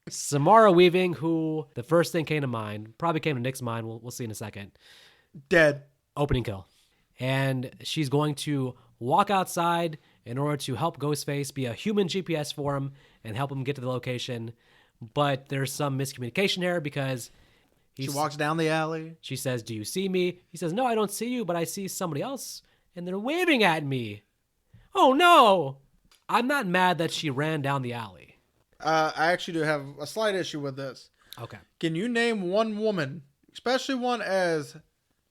Samara Weaving, who the first thing came to mind, probably came to Nick's mind. We'll see in a second. Dead. Opening kill. And she's going to walk outside in order to help Ghostface be a human GPS for him and help him get to the location. But there's some miscommunication here because she walks down the alley. She says, "Do you see me?" He says, "No, I don't see you, but I see somebody else, and they're waving at me." Oh, no. I'm not mad that she ran down the alley. I actually do have a slight issue with this. Okay. Can you name one woman, especially one as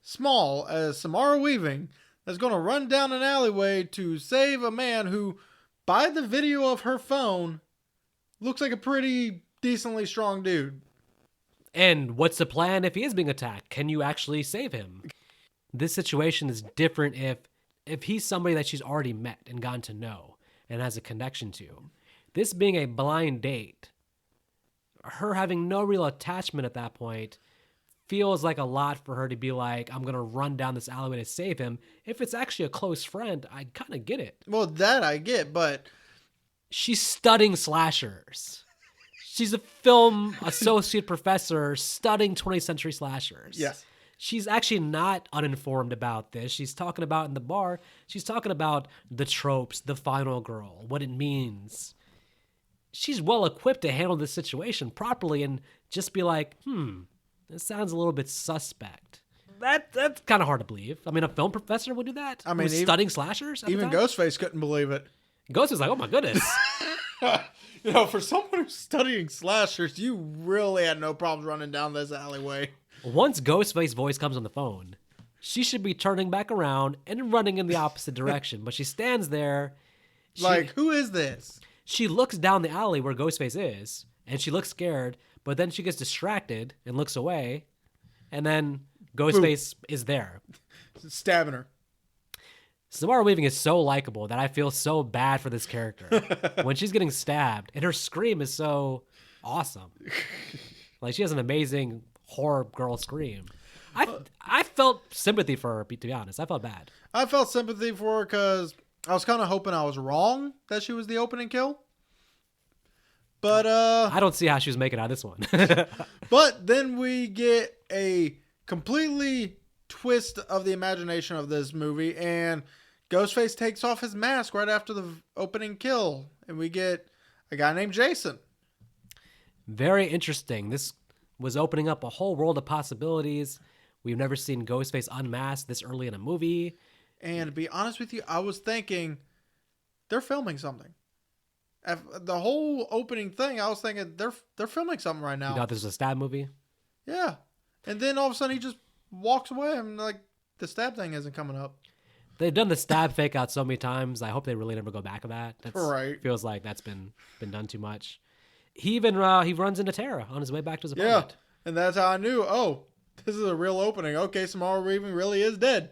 small as Samara Weaving, that's going to run down an alleyway to save a man who, by the video of her phone, looks like a pretty decently strong dude? And what's the plan if he is being attacked? Can you actually save him? This situation is different if he's somebody that she's already met and gotten to know and has a connection to. This being a blind date, her having no real attachment at that point feels like a lot for her to be like, I'm going to run down this alleyway to save him. If it's actually a close friend, I kind of get it. Well, that I get, but she's studying slashers. She's a film associate professor studying 20th century slashers. Yes. She's actually not uninformed about this. She's talking about in the bar, she's talking about the tropes, the final girl, what it means. She's well equipped to handle this situation properly and just be like, this sounds a little bit suspect. That's kind of hard to believe. I mean, a film professor would do that? I mean, studying slashers? Even Ghostface couldn't believe it. Ghost was like, oh my goodness. For someone who's studying slashers, you really had no problems running down this alleyway. Once Ghostface's voice comes on the phone, she should be turning back around and running in the opposite direction. But she stands there. Who is this? She looks down the alley where Ghostface is, and she looks scared, but then she gets distracted and looks away, and then Ghostface is there. Stabbing her. Samara Weaving is so likable that I feel so bad for this character. When she's getting stabbed, and her scream is so awesome. Like, she has an amazing horror girl scream. I felt sympathy for her, to be honest. I felt bad. I felt sympathy for her because I was kind of hoping I was wrong that she was the opening kill. But I don't see how she was making out of this one. But then we get a completely twist of the imagination of this movie, and Ghostface takes off his mask right after the opening kill, and we get a guy named Jason. Very interesting. This was opening up a whole world of possibilities. We've never seen Ghostface unmasked this early in a movie. And to be honest with you, I was thinking they're filming something. The whole opening thing, I was thinking they're filming something right now. You thought this was a stab movie? Yeah. And then all of a sudden he just walks away. I'm like, the stab thing isn't coming up. They've done the stab fake out so many times. I hope they really never go back to that. Right. Feels like that's been done too much. He even he runs into Tara on his way back to his apartment. Yeah. And that's how I knew, this is a real opening. Okay, Samara Weaving really is dead.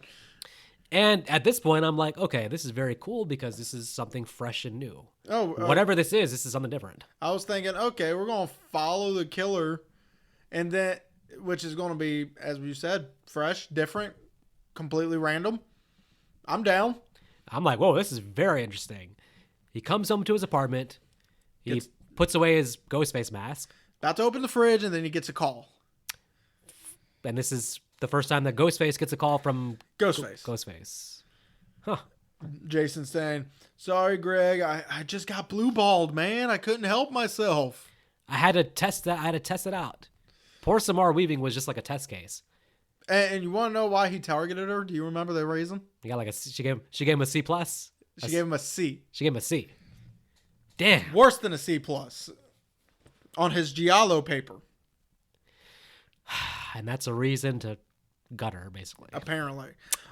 And at this point, I'm like, okay, this is very cool because this is something fresh and new. Whatever this is something different. I was thinking, okay, we're going to follow the killer, and then, which is going to be, as you said, fresh, different, completely random. I'm down. I'm like, whoa, this is very interesting. He comes home to his apartment. He puts away his Ghostface mask. About to open the fridge, and then he gets a call. And this is the first time that Ghostface gets a call from Ghostface. Huh. Jason saying, sorry, Greg, I just got blue-balled, man. I couldn't help myself. I had to test that. I had to test it out. Poor Samara Weaving was just like a test case. And you want to know why he targeted her? Do you remember the reason? He got she gave him a C+. She gave him a C. She gave him a C. Damn. Worse than a C+ on his Giallo paper. And that's a reason to gut her, basically. Apparently.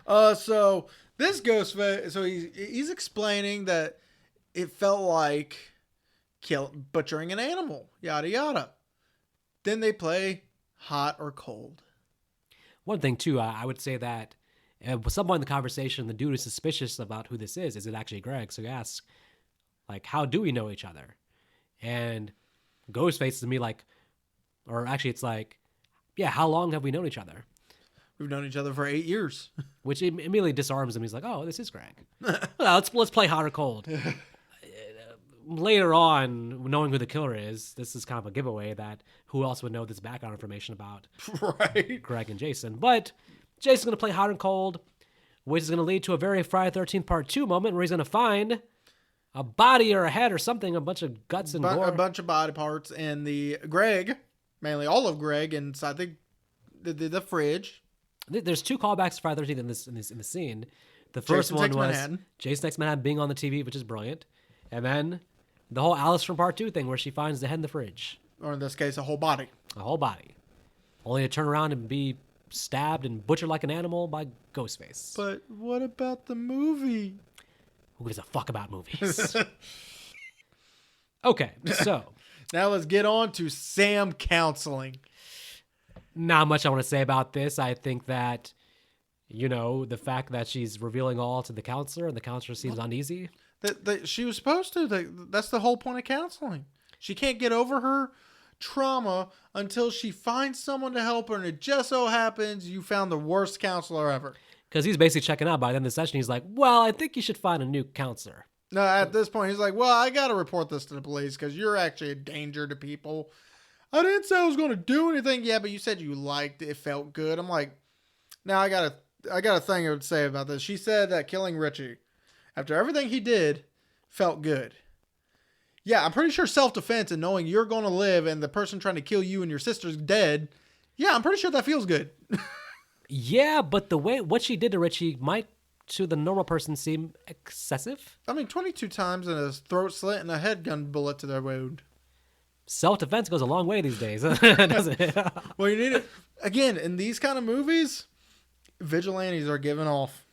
So this Ghostface, so he's explaining that it felt like butchering an animal, yada yada. Then they play hot or cold. One thing too, I would say that at some point in the conversation, the dude is suspicious about who this is. Is it actually Greg? So he asks, like, how do we know each other? And Ghostface to me like, or actually it's like, yeah, how long have we known each other? We've known each other for 8 years. Which immediately disarms him. He's like, oh, this is Greg. Well, let's play hot or cold. later on, knowing who the killer is, this is kind of a giveaway that who else would know this background information about Right. Greg and Jason. But Jason's going to play hot and cold, which is going to lead to a very Friday the 13th Part 2 moment where he's going to find a body or a head or something, a bunch of guts and gore. A bunch of body parts and the Greg, mainly all of Greg, inside the fridge. There's 2 callbacks to Friday the 13th in the scene. The first Jason one Takes was Manhattan. Jason Takes Manhattan being on the TV, which is brilliant. And then the whole Alice from Part 2 thing where she finds the head in the fridge. Or in this case, a whole body. A whole body. Only to turn around and be stabbed and butchered like an animal by Ghostface. But what about the movie? Who gives a fuck about movies? Okay, so. Now let's get on to Sam counseling. Not much I want to say about this. I think that, the fact that she's revealing all to the counselor and the counselor seems uneasy. She was supposed to. That's the whole point of counseling. She can't get over her trauma until she finds someone to help her, and it just so happens you found the worst counselor ever. Because he's basically checking out by the end of the session. He's like, well, I think you should find a new counselor. No, at this point, he's like, well, I got to report this to the police because you're actually a danger to people. I didn't say I was going to do anything. Yeah, but you said you liked it. It felt good. I'm like, now I got a thing I would say about this. She said that killing Richie, after everything he did, felt good. Yeah, I'm pretty sure self-defense and knowing you're going to live and the person trying to kill you and your sister's dead, yeah, I'm pretty sure that feels good. Yeah, but what she did to Richie might, to the normal person, seem excessive. I mean, 22 times and a throat slit and a head gun bullet to their wound. Self-defense goes a long way these days, doesn't it? Well, you need it. Again, in these kind of movies, vigilantes are given off.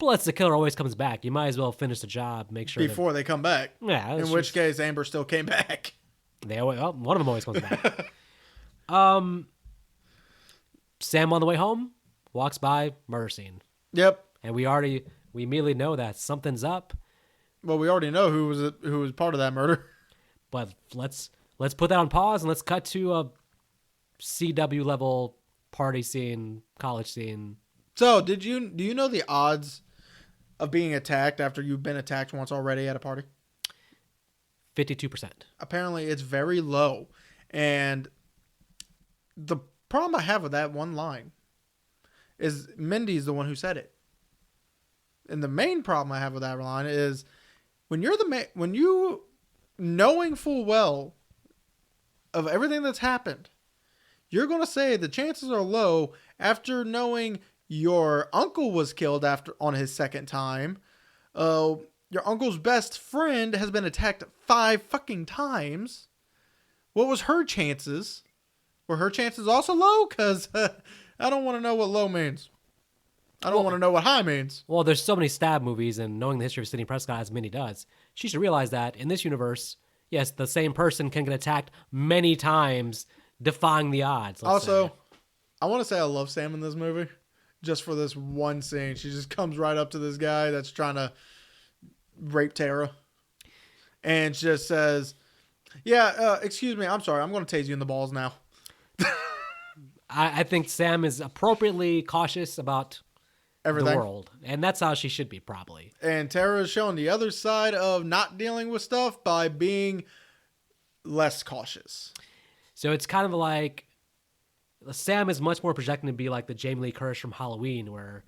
Plus, the killer always comes back. You might as well finish the job, make sure Before they come back. Yeah. In which case, Amber still came back. One of them always comes back. Sam on the way home walks by, murder scene. Yep. And we immediately know that something's up. Well, we already know who was part of that murder. But let's put that on pause and let's cut to a CW level party scene, college scene. So, do you know the odds of being attacked after you've been attacked once already at a party? 52%. Apparently, it's very low. And the problem I have with that one line is Mindy's the one who said it. And the main problem I have with that line is when you knowing full well of everything that's happened, you're going to say the chances are low after knowing your uncle was killed on his second time. Your uncle's best friend has been attacked 5 fucking times. What was her chances? Were her chances also low? Because I don't want to know what low means. I don't want to know what high means. Well, there's so many stab movies, and knowing the history of Sidney Prescott as Mindy does, she should realize that in this universe, yes, the same person can get attacked many times, defying the odds. Also, I want to say I love Sam in this movie. Just for this one scene. She just comes right up to this guy that's trying to rape Tara. And just says, yeah, excuse me, I'm sorry, I'm going to tase you in the balls now. I think Sam is appropriately cautious about Everything. the world. And that's how she should be, probably. And Tara is showing the other side of not dealing with stuff by being less cautious. So it's kind of like Sam is much more projecting to be like the Jamie Lee Curtis from Halloween, where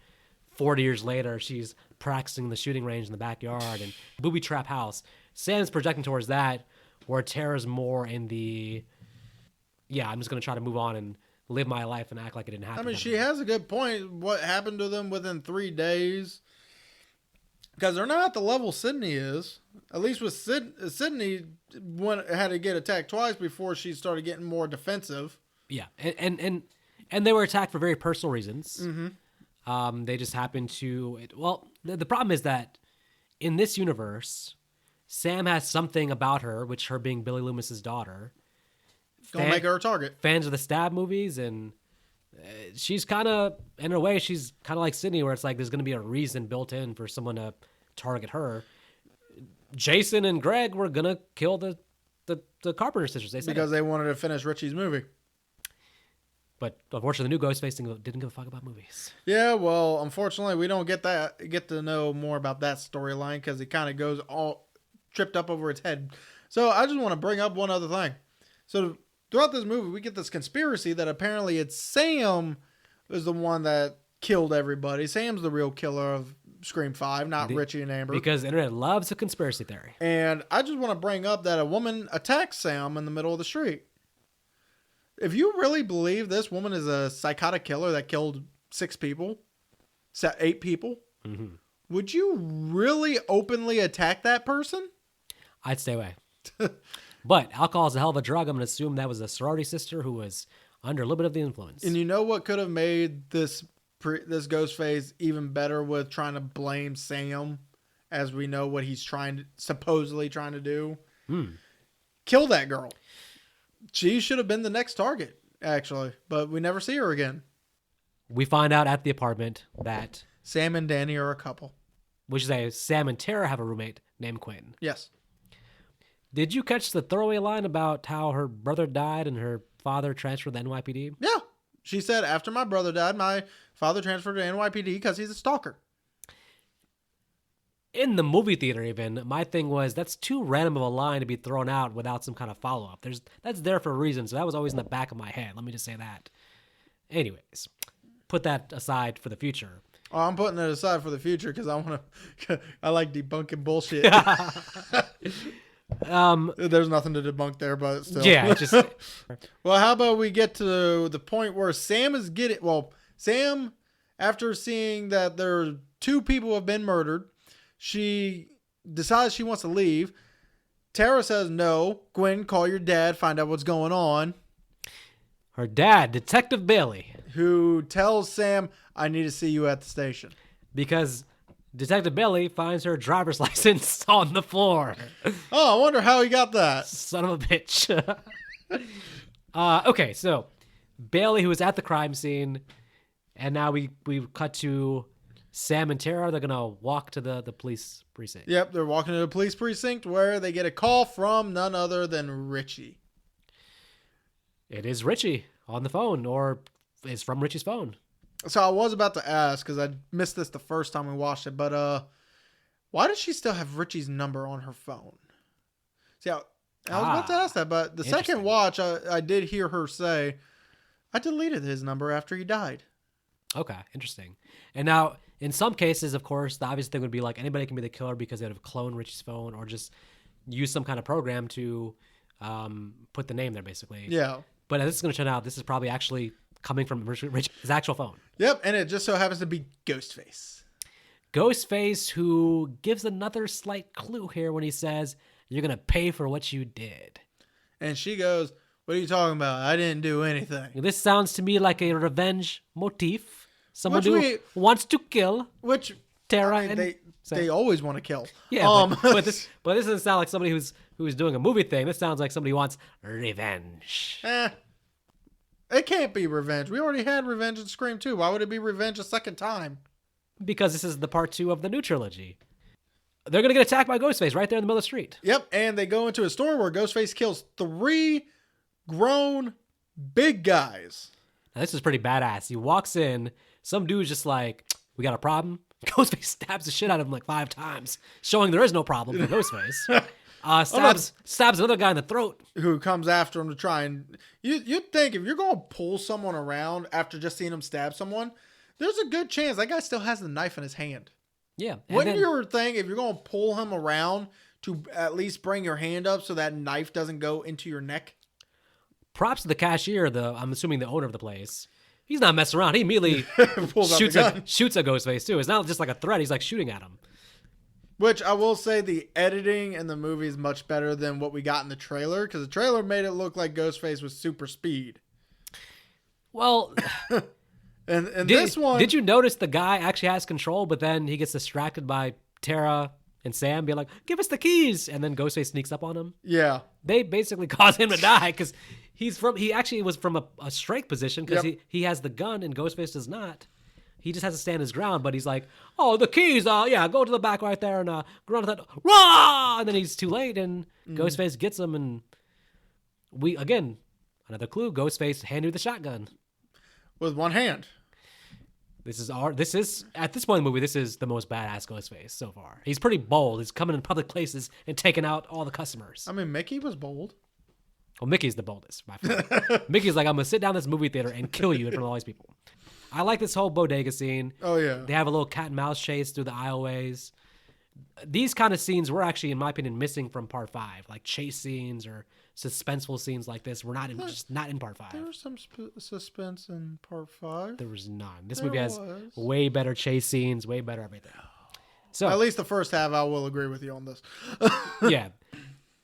40 years later she's practicing the shooting range in the backyard and booby trap house. Sam's projecting towards that, where Tara's more in the, yeah, I'm just going to try to move on and live my life and act like it didn't happen. I mean, she has a good point. What happened to them within 3 days? Because they're not at the level Sydney is. At least with Sydney had to get attacked twice before she started getting more defensive. Yeah, and they were attacked for very personal reasons. Mm-hmm. They just happened to. Well, the problem is that in this universe, Sam has something about her, which her being Billy Loomis's daughter, Gonna make her a target. Fans of the stab movies, and she's kind of, in a way, she's kind of like Sydney, where it's like there's going to be a reason built in for someone to target her. Jason and Greg were going to kill the Carpenter sisters. They said because they wanted to finish Richie's movie. But unfortunately, the new Ghostface didn't give a fuck about movies. Yeah, well, unfortunately, we don't get to know more about that storyline because it kind of goes tripped up over its head. So I just want to bring up one other thing. So throughout this movie, we get this conspiracy that apparently it's Sam is the one that killed everybody. Sam's the real killer of Scream 5, not Richie and Amber. Because the internet loves a conspiracy theory. And I just want to bring up that a woman attacked Sam in the middle of the street. If you really believe this woman is a psychotic killer that killed 8 people, Mm-hmm. would you really openly attack that person? I'd stay away. But alcohol is a hell of a drug. I'm going to assume that was a sorority sister who was under a little bit of the influence. And you know what could have made this Ghostface even better with trying to blame Sam, as we know what he's supposedly trying to do? Kill that girl. She should have been the next target, actually, but we never see her again. We find out at the apartment that Sam and Danny are a couple. Which is Sam and Tara have a roommate named Quinn. Yes. Did you catch the throwaway line about how her brother died and her father transferred to the NYPD? Yeah. She said, after my brother died, my father transferred to NYPD because he's a stalker. In the movie theater even, my thing was that's too random of a line to be thrown out without some kind of follow-up. That's there for a reason, so that was always in the back of my head. Let me just say that. Anyways, put that aside for the future. Oh, I'm putting it aside for the future because I like debunking bullshit. There's nothing to debunk there, but still. Yeah, just... Well, how about we get to the point where Sam is getting... Well, Sam, after seeing that there are 2 people have been murdered, she decides she wants to leave. Tara says, no. Gwen, call your dad, find out what's going on. Her dad, Detective Bailey. Who tells Sam, I need to see you at the station. Because Detective Bailey finds her driver's license on the floor. Oh, I wonder how he got that. Son of a bitch. Okay, so Bailey, who was at the crime scene, and now we cut to Sam and Tara. They're going to walk to the police precinct. Yep, they're walking to the police precinct where they get a call from none other than Richie. It is Richie on the phone, or it's from Richie's phone. So I was about to ask, because I missed this the first time we watched it, but why does she still have Richie's number on her phone? See, I was about to ask that, but the second watch, I did hear her say, I deleted his number after he died. Okay, interesting. And now, in some cases, of course, the obvious thing would be like anybody can be the killer because they would have cloned Richie's phone or just use some kind of program to put the name there, basically. Yeah. But this is going to turn out this is probably actually coming from Richie's actual phone. Yep, and it just so happens to be Ghostface. Ghostface, who gives another slight clue here when he says, you're going to pay for what you did. And she goes, what are you talking about? I didn't do anything. This sounds to me like a revenge motif. Someone who wants to kill Tara. I mean, they always want to kill. Yeah, but this doesn't sound like somebody who's doing a movie thing. This sounds like somebody who wants revenge. It can't be revenge. We already had revenge in Scream 2. Why would it be revenge a second time? Because this is the part 2 of the new trilogy. They're going to get attacked by Ghostface right there in the middle of the street. Yep, and they go into a store where Ghostface kills 3 grown big guys. Now, this is pretty badass. He walks in, some dude's just like, we got a problem? Ghostface stabs the shit out of him like 5 times, showing there is no problem for Ghostface. Stabs another guy in the throat. Who comes after him to try and... You'd think if you're going to pull someone around after just seeing him stab someone, there's a good chance that guy still has the knife in his hand. Yeah. Wouldn't you think if you're going to pull him around to at least bring your hand up so that knife doesn't go into your neck? Props to the cashier, I'm assuming the owner of the place. He's not messing around. He immediately shoots at Ghostface too. It's not just like a threat. He's like shooting at him. Which I will say the editing in the movie is much better than what we got in the trailer, because the trailer made it look like Ghostface was super speed. Well, and this one... Did you notice the guy actually has control, but then he gets distracted by Tara and Sam being like, give us the keys, and then Ghostface sneaks up on him? Yeah. They basically cause him to die, because he actually was from a strike position, because he has the gun and Ghostface does not. He just has to stand his ground, but he's like, oh, the keys, go to the back right there and run that. Rah! And then he's too late, and Ghostface gets him, and another clue, Ghostface handed the shotgun. With one hand. This is at this point in the movie, this is the most badass Ghostface so far. He's pretty bold. He's coming in public places and taking out all the customers. I mean, Mickey was bold. Well, Mickey's the boldest, by far. Mickey's like, I'm gonna sit down in this movie theater and kill you in front of all these people. I like this whole bodega scene. Oh yeah. They have a little cat and mouse chase through the aisleways. These kind of scenes were actually, in my opinion, missing from part 5. Like chase scenes or suspenseful scenes like this were just not in part 5. There was some suspense in part 5. There was none. This There movie has was. way better chase scenes, way better everything. So At least the first half, I will agree with you on this. yeah,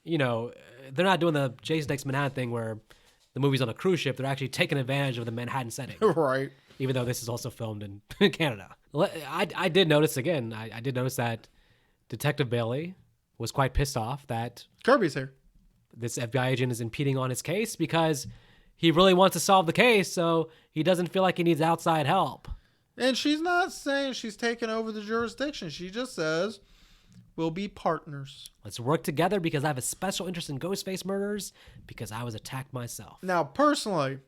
they're not doing the Jason Takes Manhattan thing where the movie's on a cruise ship. They're actually taking advantage of the Manhattan setting, Right. even though this is also filmed in Canada. I did notice again. I did notice that Detective Bailey was quite pissed off that Kirby's here. this FBI agent is impeding on his case because he really wants to solve the case, so he doesn't feel like he needs outside help. And she's not saying she's taking over the jurisdiction. She just says, we'll be partners. Let's work together because I have a special interest in Ghostface murders because I was attacked myself. Now, personally,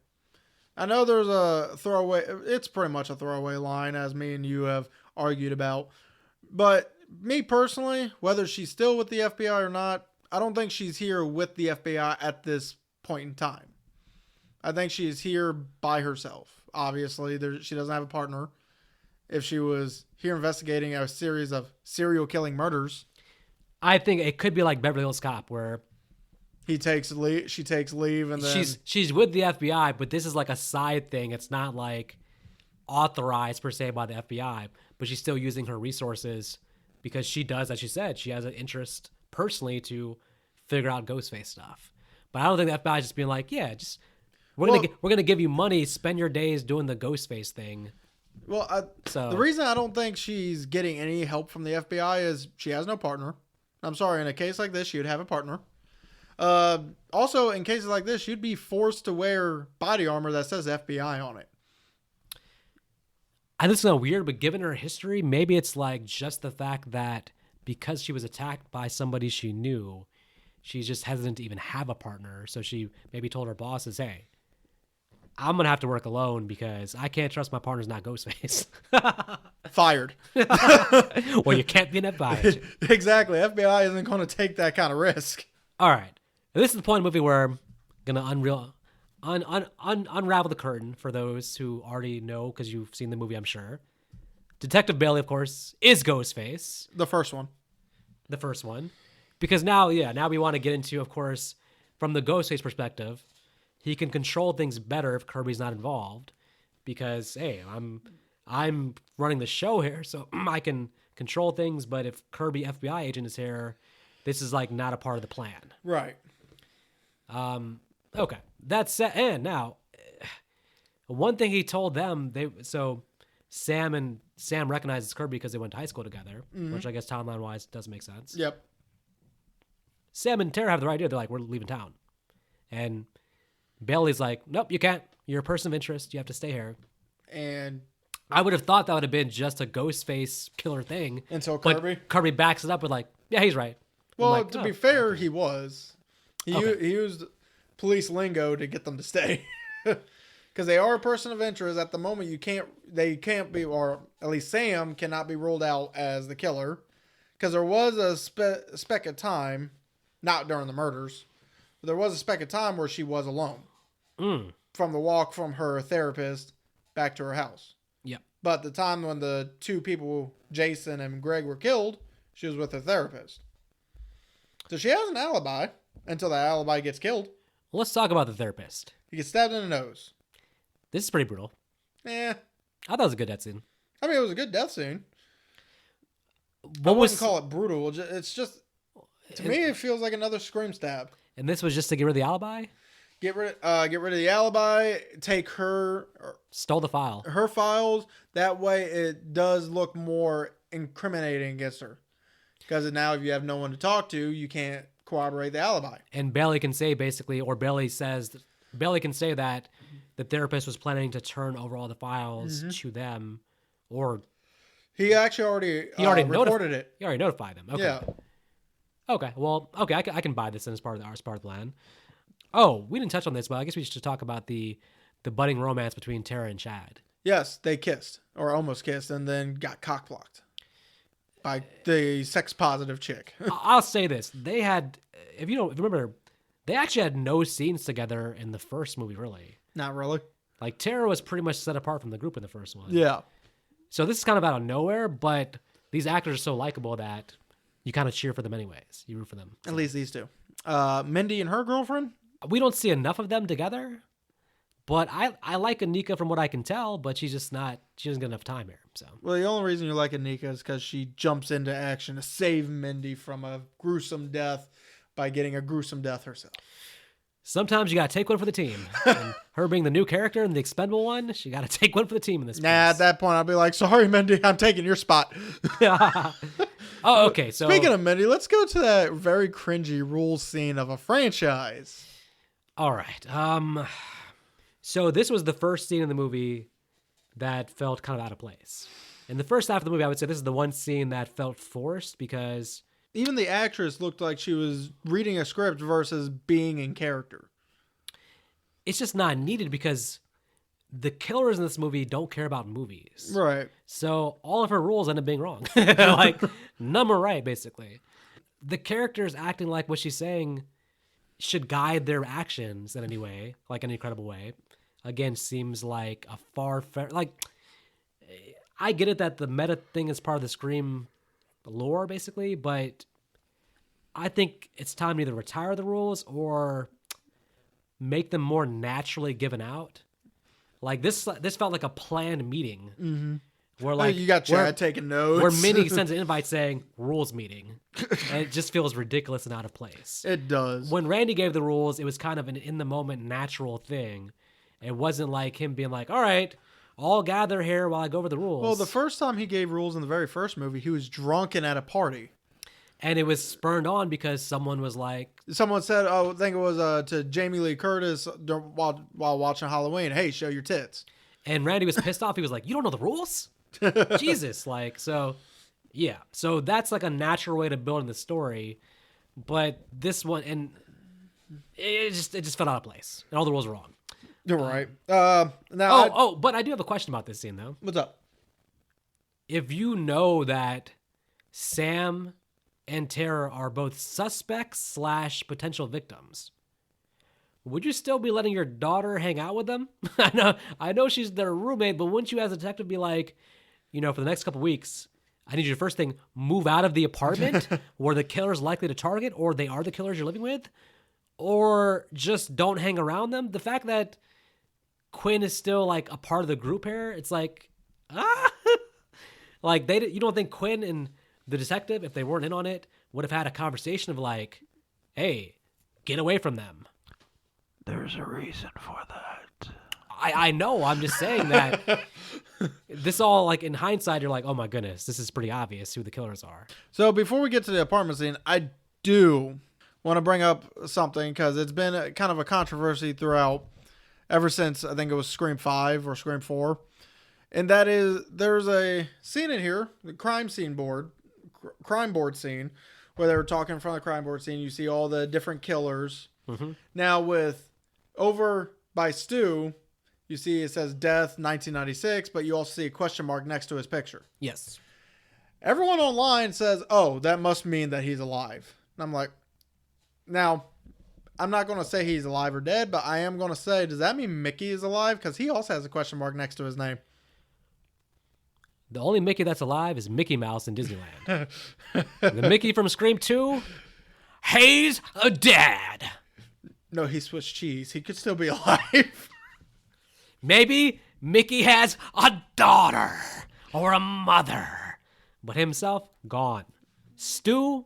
I know there's a throwaway, it's pretty much a throwaway line, as me and you have argued about. But me personally, whether she's still with the FBI or not, I don't think she's here with the FBI at this point in time. I think she's here by herself. Obviously, she doesn't have a partner. If she was here investigating a series of serial killing murders, I think it could be like Beverly Hills Cop, where she takes leave, and then she's with the FBI, but this is like a side thing. It's not like authorized per se by the FBI, but she's still using her resources because she does, as she said, she has an interest personally to figure out Ghostface stuff. But I don't think the FBI is just being like, yeah, just we're gonna give you money, spend your days doing the Ghostface thing. Well, So the reason I don't think she's getting any help from the FBI is she has no partner. I'm sorry, in a case like this, she would have a partner. Also, in cases like this, you'd be forced to wear body armor that says FBI on it. I think it's not weird, but given her history, maybe it's like just the fact that because she was attacked by somebody she knew, she's just hesitant to even have a partner. So she maybe told her bosses, hey, I'm going to have to work alone because I can't trust my partner's not Ghostface. Fired. Well, you can't be an FBI agent. Exactly. FBI isn't going to take that kind of risk. All right. This is the point in the movie where I'm going to unravel the curtain for those who already know because you've seen the movie, I'm sure. Detective Bailey, of course, is Ghostface. The first one. The first one. Because now we want to get into, of course, from the Ghostface perspective, he can control things better if Kirby's not involved. Because, hey, I'm running the show here, so I can control things, but if Kirby FBI agent is here, this is like not a part of the plan. Right. Okay. That's set. And now, one thing he told them, Sam recognizes Kirby because they went to high school together, which I guess timeline-wise does make sense. Yep. Sam and Tara have the right idea. They're like, we're leaving town. And Bailey's like, nope, you can't. You're a person of interest. You have to stay here. And I would have thought that would have been just a Ghostface killer thing. until Kirby. But Kirby backs it up with like, yeah, he's right. Well, like, to oh, be fair, okay. he was. He Okay. used police lingo to get them to stay. Because they are a person of interest. At the moment, they can't be, or at least Sam cannot be ruled out as the killer. Because there was a speck of time, not during the murders, but there was a speck of time where she was alone. From the walk from her therapist back to her house. Yep. But the time when the two people, Jason and Greg, were killed, she was with her therapist. So she has an alibi until that alibi gets killed. Let's talk about the therapist. He gets stabbed in the nose. This is pretty brutal. Eh. I thought it was a good death scene. I mean, it was a good death scene. What I was wouldn't call it brutal. It's just, to me, it feels like another scream stab. And this was just to get rid of the alibi? Get rid of the alibi. Take Stole the file. her files. That way, it does look more incriminating against her. Because now, if you have no one to talk to, you can't corroborate the alibi. And Bailey can say basically, or Bailey can say that the therapist was planning to turn over all the files to them, or He actually already reported it. He already notified them. Okay. Yeah. Okay. Well, okay. I can buy this as part of the plan. Oh, we didn't touch on this, but I guess we should talk about the budding romance between Tara and Chad. Yes, they kissed or almost kissed and then got cock-blocked by the sex-positive chick. I'll say this. They had, if you remember, they actually had no scenes together in the first movie, really. Not really. Like, Tara was pretty much set apart from the group in the first one. Yeah. So this is kind of out of nowhere, but these actors are so likable that you kind of cheer for them anyways. You root for them. At least these two. Mindy and her girlfriend? We don't see enough of them together, but I like Anika from what I can tell, but she doesn't get enough time here. So Well, the only reason you like Anika is because she jumps into action to save Mindy from a gruesome death by getting a gruesome death herself. sometimes you got to take one for the team. And her being the new character and the expendable one, she got to take one for the team in this Nah, at that point, I'll be like, sorry, Mindy, I'm taking your spot. Oh, okay. So Speaking of Mindy, let's go to that very cringy rules scene of a franchise. all right. So this was the first scene in the movie that felt kind of out of place. In the first half of the movie, I would say this is the one scene that felt forced because Even the actress looked like she was reading a script versus being in character. it's just not needed because the killers in this movie don't care about movies. Right. So all of her rules end up being wrong. Like, none were right, basically. The characters acting like what she's saying should guide their actions in any way, like an incredible way. Again, seems like a like, I get it that the meta thing is part of the Scream lore, basically, but I think it's time to either retire the rules or make them more naturally given out. Like, this felt like a planned meeting. Mm-hmm. Where, like, you got Chad taking notes. where Minnie sends an invite saying rules meeting, and it just feels ridiculous and out of place. It does. When Randy gave the rules, it was kind of an in the moment natural thing. It wasn't like him being like, all right, all gather here while I go over the rules. Well, the first time he gave rules in the very first movie, he was drunken at a party. And it was spurned on because someone was like, Someone said, I think it was to Jamie Lee Curtis while watching Halloween, hey, show your tits. and Randy was pissed off. He was like, you don't know the rules? Jesus. Like, so yeah. So that's like a natural way to build in the story. But this one, and it just fell out of place. And all the rules were wrong. You're right. Now, But I do have a question about this scene, though. what's up? If you know that Sam and Tara are both suspects / potential victims, would you still be letting your daughter hang out with them? I know she's their roommate, but wouldn't you as a detective be like, for the next couple weeks, I need you to first thing, move out of the apartment where the killer's likely to target, or they are the killers you're living with, or just don't hang around them? The fact that Quinn is still like a part of the group here, it's like, like you don't think Quinn and the detective, if they weren't in on it, would have had a conversation of like, hey, get away from them. There's a reason for that. I know. I'm just saying that this all, like, in hindsight, you're like, oh my goodness, this is pretty obvious who the killers are. So before we get to the apartment scene, I do want to bring up something because it's been kind of a controversy throughout ever since I think it was Scream 5 or Scream 4. And that is, there's a scene in here, the crime board scene, where they were talking in front of the crime board scene. You see all the different killers. Mm-hmm. Now over by Stu, you see it says death 1996, but you also see a question mark next to his picture. Yes. Everyone online says, oh, that must mean that he's alive. And I'm like, now, I'm not going to say he's alive or dead, but I am going to say, does that mean Mickey is alive? Because he also has a question mark next to his name. The only Mickey that's alive is Mickey Mouse in Disneyland. The Mickey from Scream 2, he's a dad. No, he switched cheese. He could still be alive. Maybe Mickey has a daughter or a mother, but himself, gone. Stu,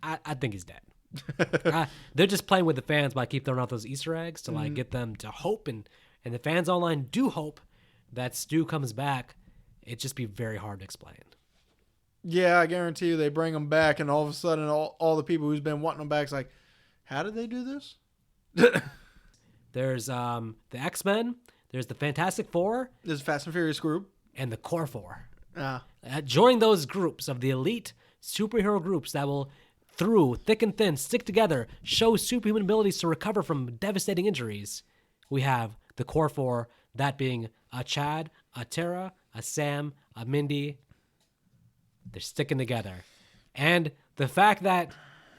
I think he's dead. They're just playing with the fans by keep throwing out those Easter eggs to like get them to hope, and the fans online do hope that Stu comes back. It'd just be very hard to explain. Yeah, I guarantee you they bring him back, and all of a sudden all the people who's been wanting him back is like, how did they do this? There's the X-Men, there's the Fantastic Four, This Fast and Furious group. and the Core Four. Ah. Join those groups of the elite superhero groups that will, through thick and thin, stick together, show superhuman abilities to recover from devastating injuries. We have the Core Four, that being Chad, a Tara, a Sam, a Mindy. They're sticking together. And the fact that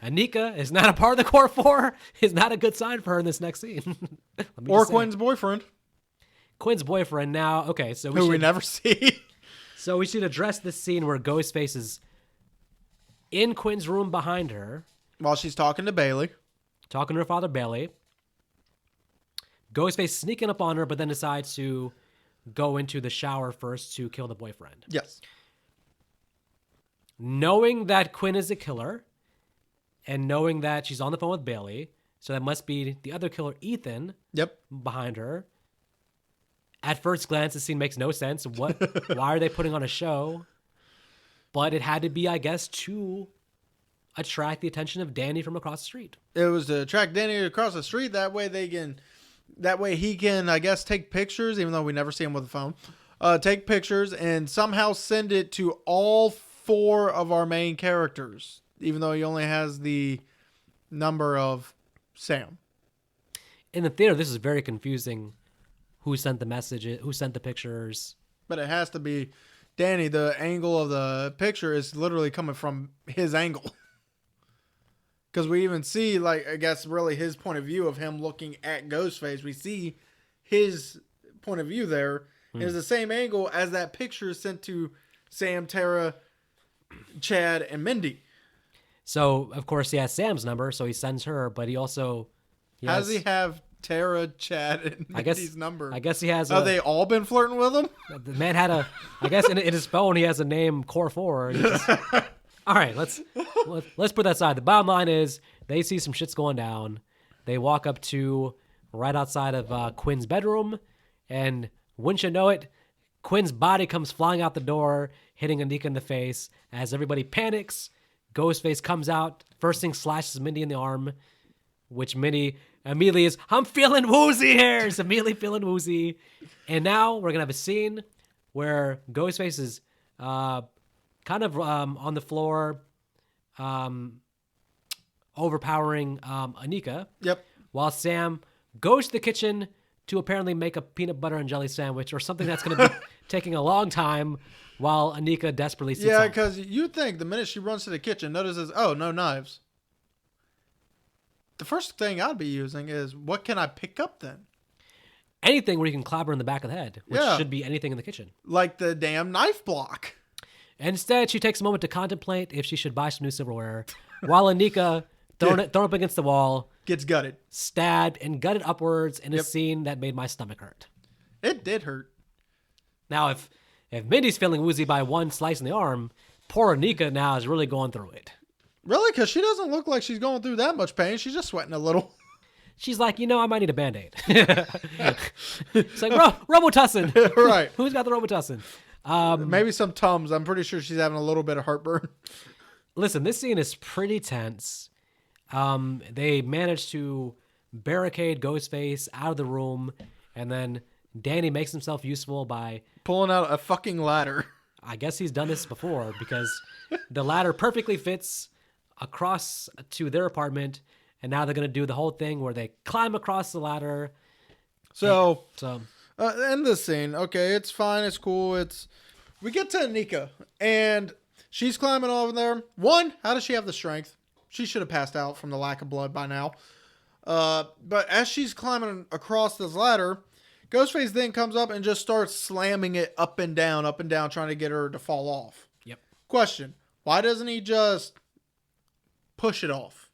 Anika is not a part of the core four is not a good sign for her in this next scene. Or Quinn's boyfriend. Quinn's boyfriend now. Okay, so who we never see. So we should address this scene where Ghostface is in Quinn's room behind her. While she's talking to Bailey. Talking to her father, Bailey. Ghostface sneaking up on her, but then decides to go into the shower first to kill the boyfriend. Yes. Knowing that Quinn is a killer, and knowing that she's on the phone with Bailey, so that must be the other killer, Ethan, Yep. behind her. At first glance, the scene makes no sense. Why are they putting on a show? But it had to be, I guess, to attract the attention of Danny from across the street. It was to attract Danny across the street. That way he can, I guess, take pictures, even though we never see him with a phone. Take pictures and somehow send it to all 4 of our main characters, even though he only has the number of Sam. In the theater, this is very confusing. Who sent the messages? Who sent the pictures? But it has to be Danny. The angle of the picture is literally coming from his angle. Because we even see, like, I guess, really his point of view of him looking at Ghostface. We see his point of view there. It's the same angle as that picture sent to Sam, Tara, Chad, and Mindy. So, of course, he has Sam's number, so he sends her, but he also... How does he have Tara, Chad, and Mindy's number? I guess he has... Have they all been flirting with him? The man had a... I guess in his phone, he has a name, Core 4. And all right, let's put that aside. The bottom line is they see some shit's going down. They walk up to right outside of Quinn's bedroom, and wouldn't you know it, Quinn's body comes flying out the door, hitting Anika in the face. As everybody panics, Ghostface comes out. First thing, slashes Mindy in the arm, which Mindy immediately is, I'm feeling woozy here. Is immediately feeling woozy. And now we're going to have a scene where Ghostface is kind of on the floor, overpowering Anika. Yep. While Sam goes to the kitchen to apparently make a peanut butter and jelly sandwich or something that's going to be taking a long time while Anika desperately seeks Yeah, help. because you think the minute she runs to the kitchen, notices, oh, no knives. The first thing I'd be using is, what can I pick up then? Anything where you can clobber in the back of the head, which Yeah. should be anything in the kitchen. Like the damn knife block. Instead, she takes a moment to contemplate if she should buy some new silverware, while Anika, thrown up against the wall, Gets gutted. stabbed and gutted upwards in a Yep. scene that made my stomach hurt. It did hurt. Now, if Mindy's feeling woozy by one slice in the arm, poor Anika now is really going through it. Really? Because she doesn't look like she's going through that much pain. She's just sweating a little. She's like, I might need a Band-Aid. It's like, Robitussin. Right. Who's got the Robitussin? Maybe some Tums. I'm pretty sure she's having a little bit of heartburn. Listen, this scene is pretty tense. They manage to barricade Ghostface out of the room, and then Danny makes himself useful by... Pulling out a fucking ladder. I guess he's done this before, because the ladder perfectly fits across to their apartment, and now they're going to do the whole thing where they climb across the ladder. So, So... end this scene. Okay, it's fine. It's cool. We get to Anika, and she's climbing over there. One, how does she have the strength? She should have passed out from the lack of blood by now. But as she's climbing across this ladder, Ghostface then comes up and just starts slamming it up and down, trying to get her to fall off. Yep. Question, why doesn't he just push it off?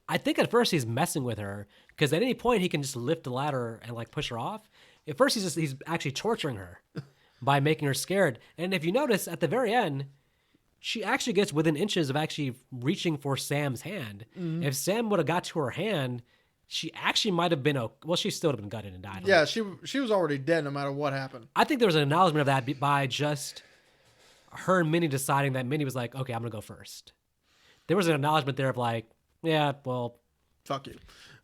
I think at first he's messing with her, because at any point he can just lift the ladder and like push her off. At first he's actually torturing her by making her scared. And if you notice at the very end, she actually gets within inches of actually reaching for Sam's hand. Mm-hmm. If Sam would have got to her hand, she actually might have been she still would have been gutted and died. Yeah, she was already dead no matter what happened. I think there was an acknowledgement of that by just her and Minnie deciding that Minnie was like, okay, I'm gonna go first. There was an acknowledgement there of like, yeah, well, fuck you.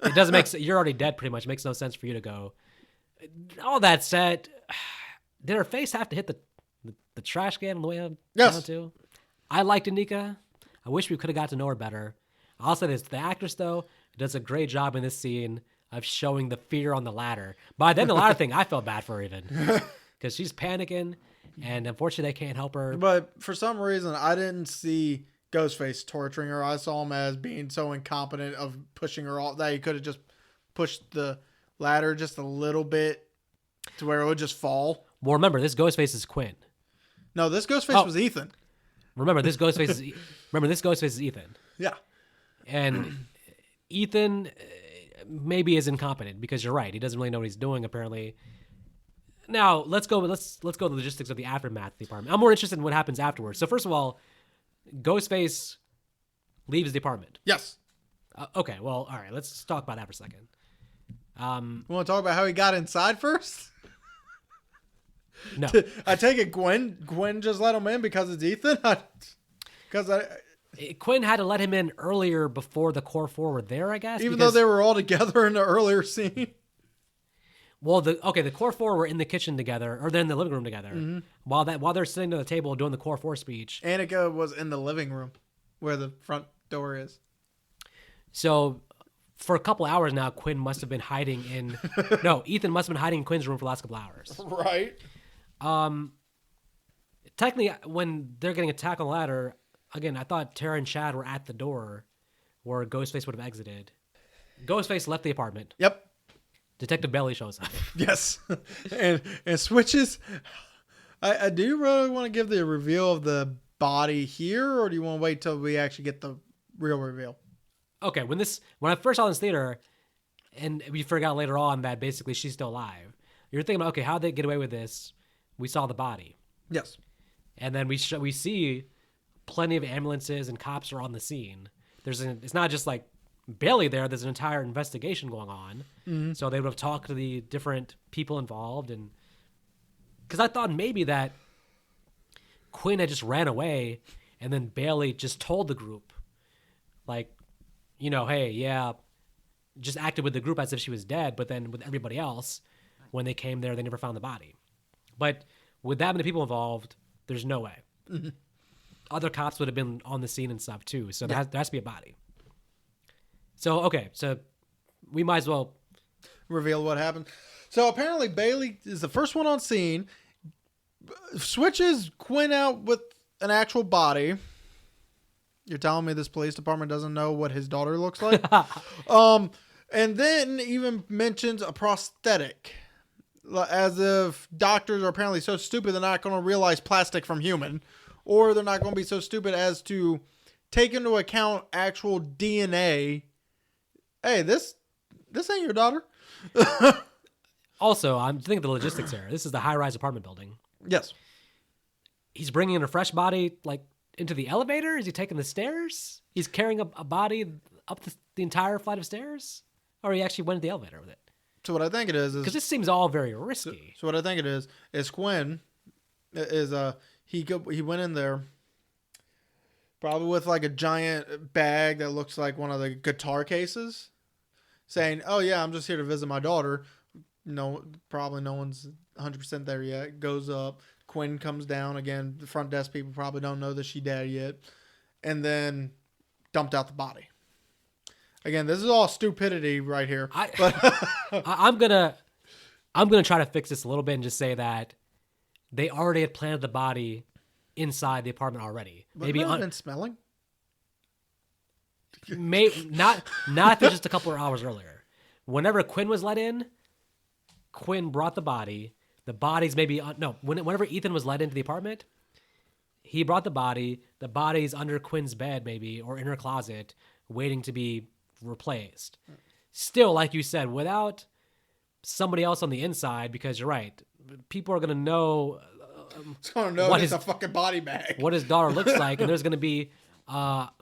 It doesn't make sense. You're already dead pretty much. It makes no sense for you to go. All that said, did her face have to hit the trash can on the way up? Yes. Too? I liked Anika. I wish we could have got to know her better. I'll say this. The actress, though, does a great job in this scene of showing the fear on the ladder. By then, the ladder thing, I felt bad for her even. Because she's panicking, and unfortunately, they can't help her. But for some reason, I didn't see Ghostface torturing her. I saw him as being so incompetent of pushing her off that he could have just pushed the ladder just a little bit to where it would just fall. Well, remember, this Ghostface is Quinn. No, this Ghostface was Ethan. Remember, this Ghostface is Ethan. Yeah. And Ethan maybe is incompetent because you're right. He doesn't really know what he's doing, apparently. Now, let's go to the logistics of the aftermath of the apartment. I'm more interested in what happens afterwards. So first of all, Ghostface leaves the apartment. Yes. Okay, well, all right. Let's talk about that for a second. You want to talk about how he got inside first? No. I take it Gwen just let him in because it's Ethan? Quinn had to let him in earlier before the core four were there, I guess. Even though they were all together in the earlier scene. Well, the core four were in the kitchen together, or they're in the living room together. Mm-hmm. While they're sitting at the table doing the core four speech. Annika was in the living room where the front door is. So for a couple hours now, Quinn must have been hiding in... No, Ethan must have been hiding in Quinn's room for the last couple hours. Right. Technically, when they're getting attacked on the ladder, again, I thought Tara and Chad were at the door where Ghostface would have exited. Ghostface left the apartment. Yep. Detective Bailey shows up. Yes. and switches. I do really want to give the reveal of the body here, or do you want to wait till we actually get the real reveal? Okay, when I first saw this theater, and we figured out later on that basically she's still alive, you're thinking about, okay, how'd they get away with this? We saw the body. Yes. And then we see plenty of ambulances and cops are on the scene. It's not just like Bailey there. There's an entire investigation going on. Mm-hmm. So they would have talked to the different people involved. And because I thought maybe that Quinn had just ran away and then Bailey just told the group, like, hey, yeah, just acted with the group as if she was dead. But then with everybody else, when they came there, they never found the body. But with that many people involved, there's no way. Mm-hmm. Other cops would have been on the scene and stuff too. So there has to be a body. So, okay. So we might as well reveal what happened. So apparently Bailey is the first one on scene, switches Quinn out with an actual body. You're telling me this police department doesn't know what his daughter looks like? And then even mentions a prosthetic. As if doctors are apparently so stupid they're not going to realize plastic from human. Or they're not going to be so stupid as to take into account actual DNA. Hey, this ain't your daughter. Also, I'm thinking of the logistics here. This is the high-rise apartment building. Yes. He's bringing in a fresh body, like, into the elevator? Is he taking the stairs? He's carrying a body up the entire flight of stairs? Or he actually went into the elevator with it? So what I think it is... Because this seems all very risky. So what I think it is Quinn is... He went in there probably with like a giant bag that looks like one of the guitar cases, saying, "Oh yeah, I'm just here to visit my daughter." No, probably no one's 100% there yet. Goes up. Quinn comes down again. The front desk people probably don't know that she dead yet, and then dumped out the body. Again, this is all stupidity right here. I'm gonna try to fix this a little bit and just say that they already had planted the body inside the apartment already. But maybe been smelling. Not if it's just a couple of hours earlier. Whenever Quinn was let in, Quinn brought the body. The body's whenever Ethan was let into the apartment, he brought the body. The body's under Quinn's bed maybe, or in her closet, waiting to be replaced. Still, like you said, without somebody else on the inside, because you're right. People are going to know what it's a fucking body bag. What his daughter looks like, and there's going to be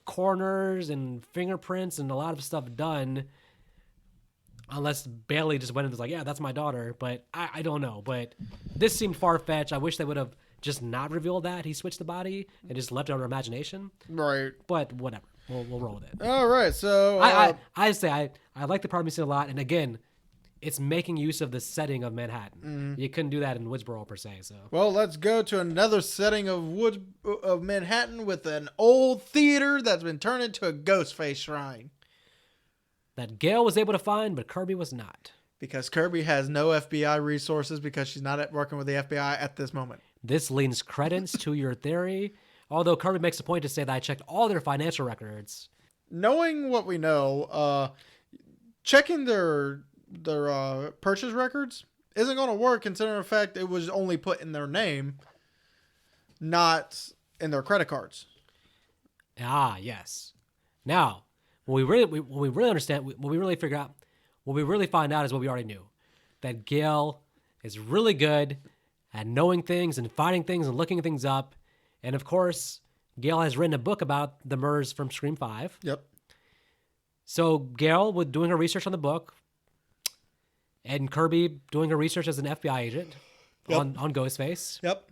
coroners and fingerprints and a lot of stuff done, unless Bailey just went and was like, yeah, that's my daughter. But I don't know. But this seemed far-fetched. I wish they would have just not revealed that he switched the body and just left it under imagination. Right. But whatever. We'll roll with it. All right. So I say I like the apartment scene a lot. And again, it's making use of the setting of Manhattan. Mm-hmm. You couldn't do that in Woodsboro per se. So well, let's go to another setting of Manhattan with an old theater that's been turned into a Ghostface shrine. that Gail was able to find, but Kirby was not. Because Kirby has no FBI resources because she's not working with the FBI at this moment. This lends credence to your theory, although Kirby makes a point to say that I checked all their financial records. Knowing what we know, checking their purchase records isn't going to work considering the fact it was only put in their name, not in their credit cards. Ah, yes. Now, what we really understand, what we really figure out, what we really find out is what we already knew. That Gail is really good at knowing things and finding things and looking things up. And of course, Gail has written a book about the murders from Scream 5. Yep. So Gail, with doing her research on the book, and Kirby doing her research as an FBI agent on Ghostface. Yep.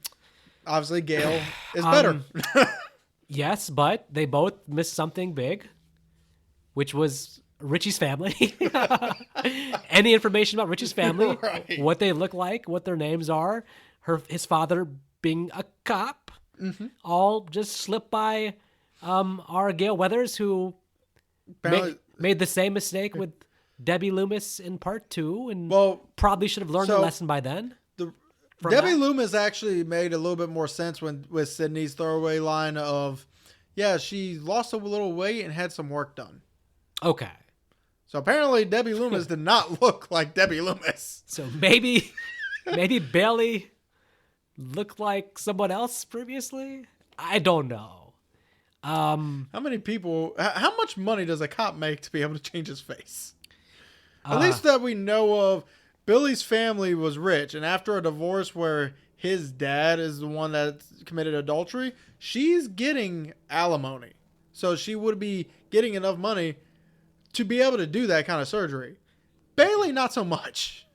Obviously, Gail is better. Yes, but they both missed something big, which was Richie's family. Any information about Richie's family, Right. what they look like, what their names are, his father being a cop, all just slipped by our Gail Weathers, who made the same mistake with Debbie Loomis in part 2, and probably should have learned the lesson by then. Debbie Loomis actually made a little bit more sense with Sydney's throwaway line of, yeah, she lost a little weight and had some work done. Okay. So apparently Debbie Loomis did not look like Debbie Loomis. So maybe Bailey looked like someone else previously? I don't know. How much money does a cop make to be able to change his face? At least that we know of, Billy's family was rich, and after a divorce where his dad is the one that committed adultery, she's getting alimony. So she would be getting enough money to be able to do that kind of surgery. Bailey, not so much.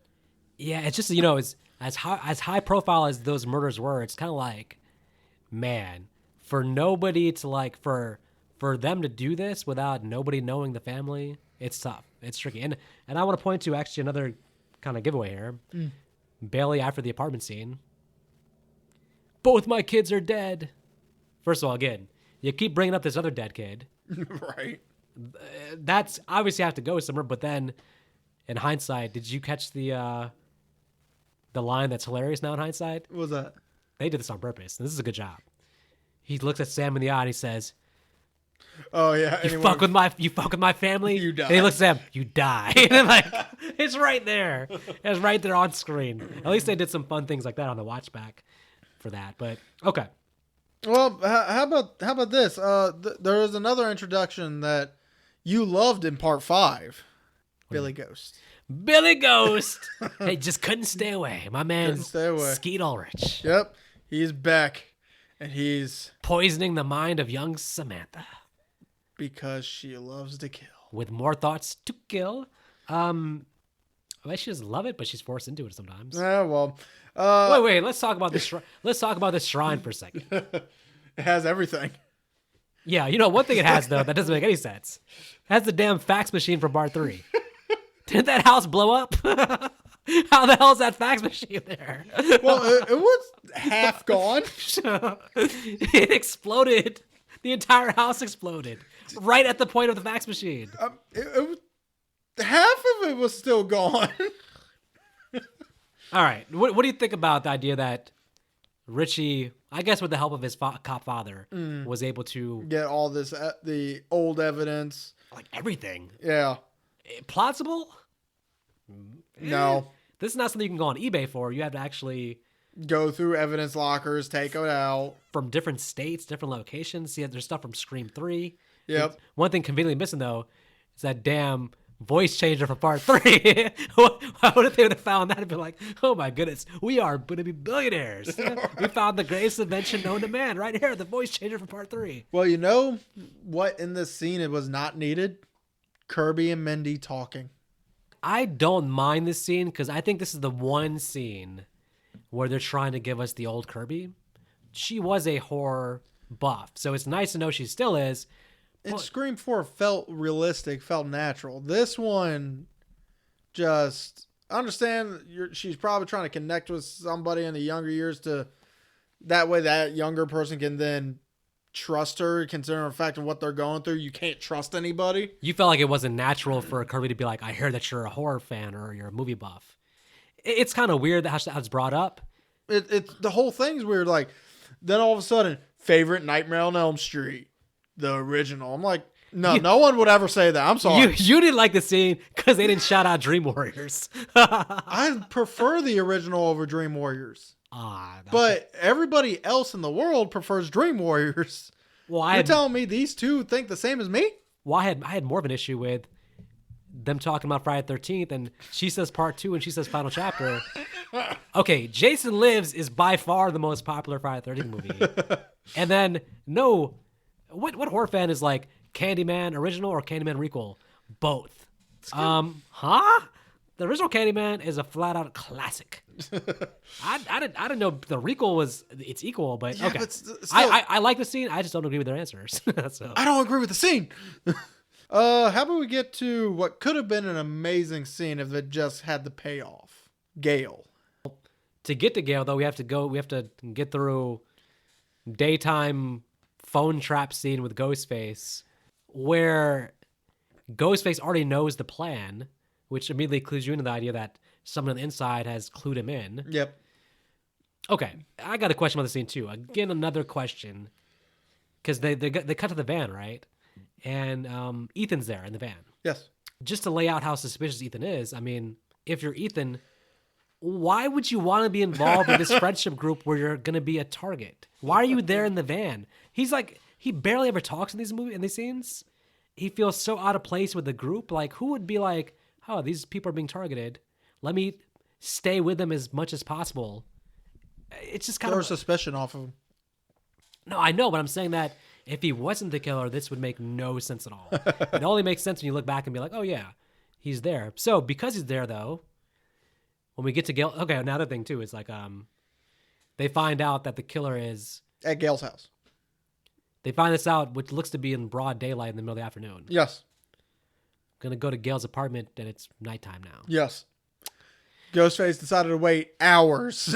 Yeah, it's just, it's as high profile as those murders were, it's kind of like, man, for nobody to for them to do this without nobody knowing the family, it's tough. It's tricky. And I want to point to actually another kind of giveaway here. Bailey after the apartment scene. Both my kids are dead. First of all, again, you keep bringing up this other dead kid. Right. That's obviously have to go somewhere, but then in hindsight, did you catch the line that's hilarious now in hindsight? What was that? They did this on purpose. This is a good job. He looks at Sam in the eye and he says, "Oh yeah, you fuck with my family, you die." And he looks at him, you die. And it's right there. It's right there on screen. At least they did some fun things like that on the watch back for that. But okay. Well, how about this? There is another introduction that you loved in part 5. Billy Ghost. Billy Ghost. Hey, just couldn't stay away. My man, Skeet Ulrich. Yep, he's back, and he's poisoning the mind of young Samantha because she loves to kill. With more thoughts to kill. I bet she doesn't love it, but she's forced into it sometimes. Yeah, well. Wait. Let's talk about this. Let's talk about this shrine for a second. It has everything. Yeah, one thing it has though that doesn't make any sense. It has the damn fax machine from part 3. Didn't that house blow up? How the hell is that fax machine there? Well, it was half gone. It exploded. The entire house exploded right at the point of the fax machine. Half of it was still gone. All right. What do you think about the idea that Richie, I guess with the help of his cop father, was able to get all this, the old evidence? Like everything. Yeah. Plausible? No. This is not something you can go on eBay for. You have to actually go through evidence lockers, take it out. From different states, different locations. See, there's stuff from Scream 3. Yep. One thing conveniently missing, though, is that damn voice changer for part 3. Why would if they would have found that and been like, oh my goodness, we are going to be billionaires. We found the greatest invention known to man right here, the voice changer for part 3. Well, you know what in this scene it was not needed? Kirby and Mindy talking. I don't mind this scene because I think this is the one scene where they're trying to give us the old Kirby. She was a horror buff, so it's nice to know she still is. And Scream 4 felt realistic, felt natural. This one, just understand she's probably trying to connect with somebody in the younger years to that way that younger person can then trust her considering the fact of what they're going through. You can't trust anybody. You felt like it wasn't natural for Kirby to be like, I hear that you're a horror fan or you're a movie buff. It's kind of weird how it's brought up. It's the whole thing's weird. Like, then all of a sudden, favorite Nightmare on Elm Street, the original. I'm like, no one would ever say that. I'm sorry. You didn't like the scene because they didn't shout out Dream Warriors. I prefer the original over Dream Warriors. But everybody else in the world prefers Dream Warriors. Well, You're telling me these two think the same as me? Well, I had more of an issue with them talking about Friday the 13th, and she says part 2 and she says final chapter. Okay, Jason Lives is by far the most popular Friday the 13th movie. And then, what horror fan is like Candyman original or Candyman requel? Both. The original Candyman is a flat out classic. I didn't know the requel it's equal, but okay. But still, I like the scene. I just don't agree with their answers. So. I don't agree with the scene. How about we get to what could have been an amazing scene if it just had the payoff? Gail. To get to Gail, though, we have to get through daytime phone trap scene with Ghostface, where Ghostface already knows the plan, which immediately clues you into the idea that someone on the inside has clued him in. Yep. Okay, I got a question about the scene too. Again, another question, because they cut to the van, right? And Ethan's there in the van. Yes. Just to lay out how suspicious Ethan is, I mean, if you're Ethan, why would you want to be involved in this friendship group where you're going to be a target? Why are you there in the van? He's like, he barely ever talks in these scenes. He feels so out of place with the group. Like, who would be like, oh, these people are being targeted. Let me stay with them as much as possible. It's just kind of suspicion off of him. No, I know, but I'm saying that if he wasn't the killer, this would make no sense at all. It only makes sense when you look back and be like, oh yeah, he's there. So because he's there though, when we get to Gail, okay, another thing too is like they find out that the killer is at Gail's house. They find this out, which looks to be in broad daylight in the middle of the afternoon. Yes. Gonna go to Gail's apartment, and it's nighttime now. Yes. Ghostface decided to wait hours.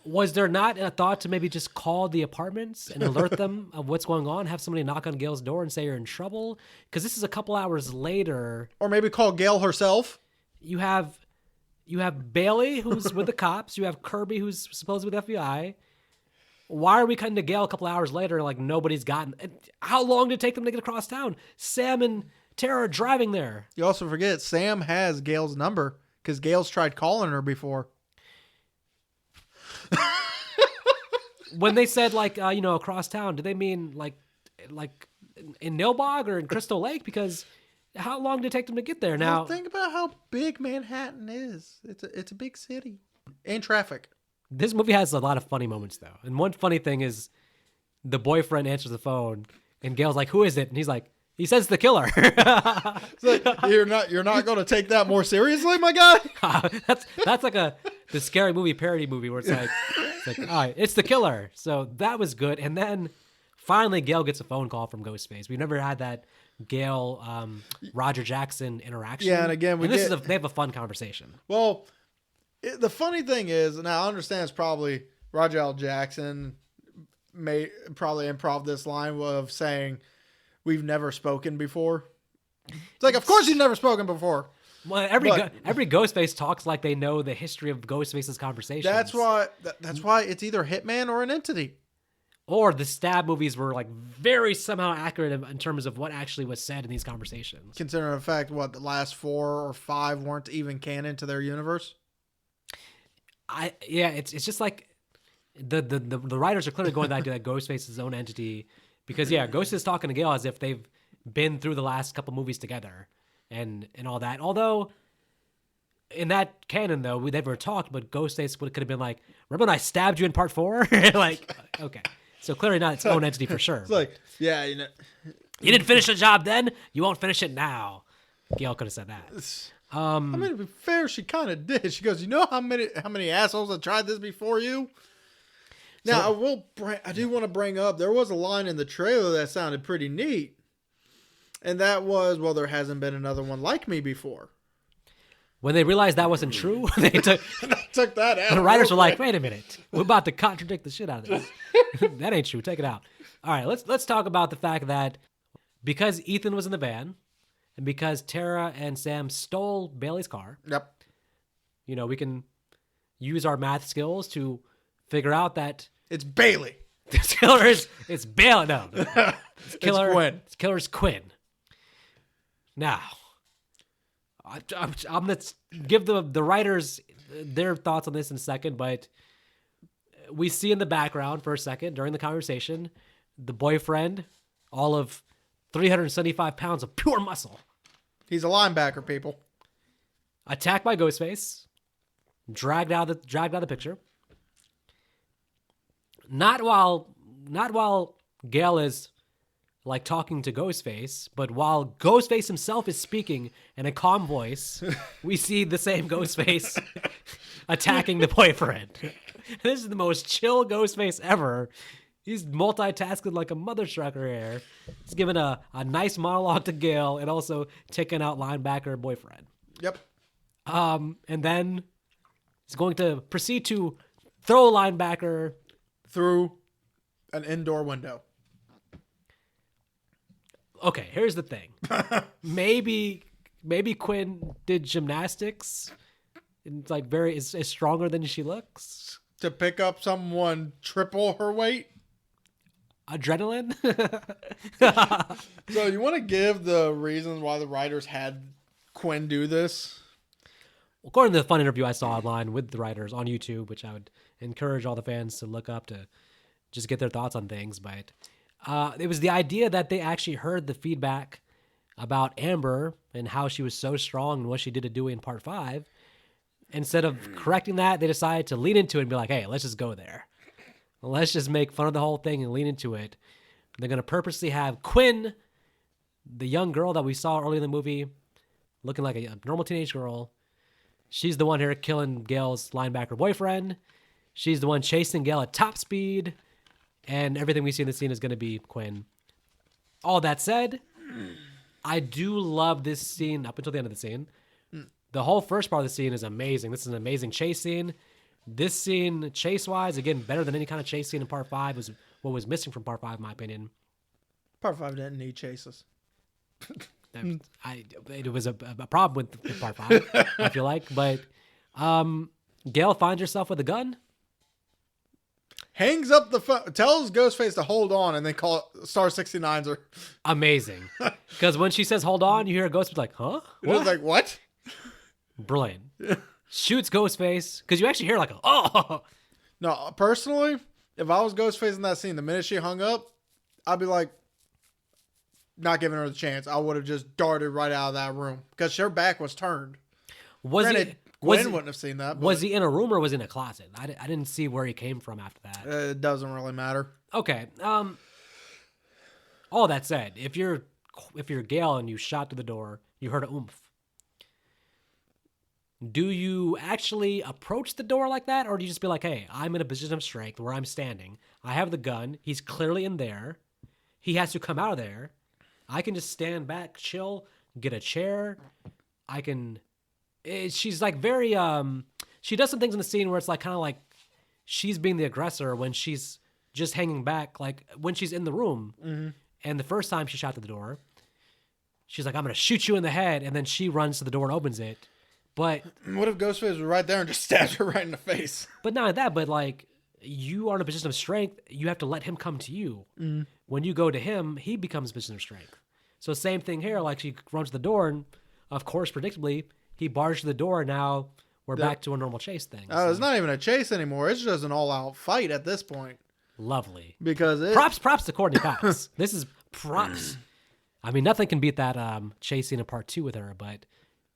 Was there not a thought to maybe just call the apartments and alert them of what's going on? Have somebody knock on Gail's door and say you're in trouble? Because this is a couple hours later. Or maybe call Gail herself. You have Bailey, who's with the cops. You have Kirby, who's supposedly with FBI. Why are we cutting to Gail a couple hours later like nobody's gotten... How long did it take them to get across town? Sam and Tara are driving there. You also forget Sam has Gail's number because Gail's tried calling her before. When they said across town, do they mean like in Nilbog or in Crystal Lake? Because how long did it take them to get there? Now think about how big Manhattan is. It's a big city and traffic. This movie has a lot of funny moments though, and one funny thing is the boyfriend answers the phone, and Gail's like, "Who is it?" And he's like, "He says the killer." It's like, you're not going to take that more seriously, my guy. That's like the scary movie parody movie where it's like, all right, it's the killer. So that was good. And then finally, Gail gets a phone call from Ghostface. We've never had that Gail Roger Jackson interaction. Yeah, and again, they have a fun conversation. Well, the funny thing is, and I understand it's probably Roger L. Jackson may probably improv this line of saying, "We've never spoken before." It's like, of course you've never spoken before. Well, every Ghostface talks like they know the history of Ghostface's conversations. That's why it's either Hitman or an entity. Or the stab movies were like very somehow accurate in terms of what actually was said in these conversations. Considering the fact, the last 4 or 5 weren't even canon to their universe. It's just like the writers are clearly going back to that Ghostface is his own entity, because Ghost is talking to Gail as if they've been through the last couple movies together and all that. Although in that canon though, we never talked, but Ghostface could have been like, "Remember when I stabbed you in part 4?" Like, okay, so clearly not its own entity for sure. It's like, yeah, you didn't finish the job then, you won't finish it now. Gail could have said that. I mean, to be fair, she kind of did. She goes, "You know how many assholes have tried this before you?" Now, I do want to bring up, there was a line in the trailer that sounded pretty neat. And that was, "Well, there hasn't been another one like me before." When they realized that wasn't true, they took Took that out. the writers were real like, quick. "Wait a minute, we're about to contradict the shit out of this. That ain't true. Take it out." All right, let's talk about the fact that because Ethan was in the van, and because Tara and Sam stole Bailey's car, Yep. we can use our math skills to figure out that It's Bailey. this killer it's Bailey. No, this killer, Quinn. This killer's Quinn. Now, I'm gonna give the writers their thoughts on this in a second, but we see in the background for a second during the conversation the boyfriend, all of 375 pounds of pure muscle, He's a linebacker, people. attacked by Ghostface, dragged out of the picture. Not while Gail is like talking to Ghostface, but while Ghostface himself is speaking in a calm voice, we see the same Ghostface attacking the boyfriend. This is the most chill Ghostface ever. He's multitasking like a mother trucker here. He's giving a nice monologue to Gail and also taking out linebacker boyfriend. Yep. And then he's going to proceed to throw linebacker. Through an indoor window. Okay, here's the thing. Maybe Quinn did gymnastics and it's like is stronger than she looks. To pick up someone triple her weight. Adrenaline? So you want to give the reasons why the writers had Quinn do this? According to the fun interview I saw online with the writers on YouTube, which I would encourage all the fans to look up to just get their thoughts on things, but it was the idea that they actually heard the feedback about Amber and how she was so strong and what she did to Dewey in part 5. Instead of correcting that, they decided to lean into it and be like, hey, let's just go there. Let's just make fun of the whole thing and lean into it. They're going to purposely have Quinn, the young girl that we saw early in the movie, looking like a normal teenage girl. She's the one here killing Gail's linebacker boyfriend. She's the one chasing Gail at top speed. And everything we see in the scene is going to be Quinn. All that said, I do love this scene up until the end of the scene. The whole first part of the scene is amazing. This is an amazing chase scene. This scene, chase-wise, again, better than any kind of chase scene in part 5, was what was missing from part 5, in my opinion. Part 5 didn't need chases. It was a problem with part 5, I feel like. But Gail finds herself with a gun. Hangs up the phone, tells Ghostface to hold on, and then call Star 69's her. Amazing. Because when she says, hold on, you hear Ghostface like, huh? It was like, what? Brilliant. Shoots Ghostface. Because you actually hear like, oh. No, personally, if I was Ghostface in that scene, the minute she hung up, I'd be like, not giving her the chance. I would have just darted right out of that room because her back was turned. Granted, Gwen wouldn't have seen that. Was he in a room or was he in a closet? I didn't see where he came from after that. It doesn't really matter. Okay. All that said, if you're Gail and you shot to the door, you heard a oomph. Do you actually approach the door like that, or do you just be like, hey, I'm in a position of strength where I'm standing. I have the gun. He's clearly in there. He has to come out of there. I can just stand back, chill, get a chair. I can... She's like very... She does some things in the scene where it's like kind of like she's being the aggressor when she's just hanging back, like when she's in the room. Mm-hmm. And the first time she shot to the door, she's like, I'm going to shoot you in the head. And then she runs to the door and opens it. But what if Ghostface was right there and just stabbed her right in the face? But not that, but like you are in a position of strength. You have to let him come to you. Mm. When you go to him, he becomes a position of strength. So same thing here. Like she runs to the door and of course, predictably, he barged the door. Now we're back to a normal chase thing. It's not even a chase anymore. It's just an all-out fight at this point. Lovely. Because props to Courtney Cox. This is props. I mean, nothing can beat that chase scene in part 2 with her, but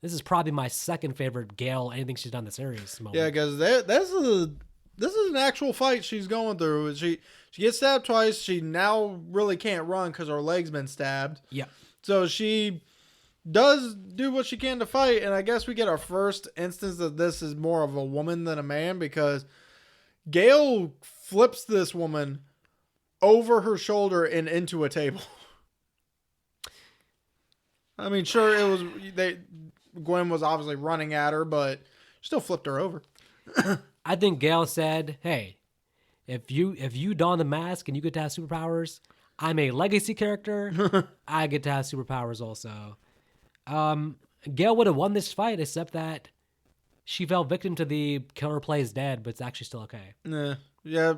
this is probably my second favorite Gail, anything she's done in the series. Moment. Yeah, because this is an actual fight she's going through. She gets stabbed twice. She now really can't run because her leg's been stabbed. Yeah. So she does do what she can to fight, and I guess we get our first instance that this is more of a woman than a man because Gail flips this woman over her shoulder and into a table. I mean, sure, it was Gwen was obviously running at her, but still flipped her over. I think Gail said, "Hey, if you don the mask and you get to have superpowers, I'm a legacy character. I get to have superpowers also." Gail would have won this fight, except that she fell victim to the killer plays dead, but it's actually still okay. Yeah.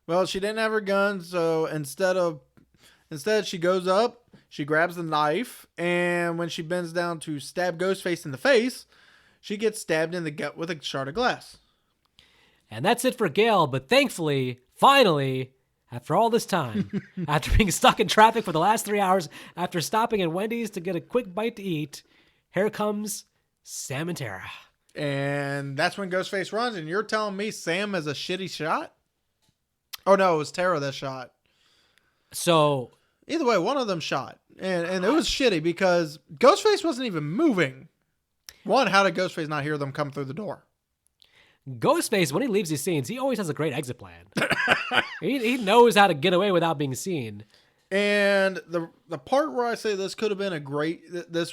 Well, she didn't have her gun, so instead she goes up, she grabs the knife, and when she bends down to stab Ghostface in the face, she gets stabbed in the gut with a shard of glass. And that's it for Gail, but thankfully, finally, after all this time, after being stuck in traffic for the last 3 hours, after stopping at Wendy's to get a quick bite to eat, here comes Sam and Tara. And that's when Ghostface runs, and you're telling me Sam is a shitty shot? Oh, no, it was Tara that shot. So, either way, one of them shot. And it was shitty because Ghostface wasn't even moving. One, how did Ghostface not hear them come through the door? Ghostface, when he leaves these scenes, he always has a great exit plan. he knows how to get away without being seen. And the part where I say this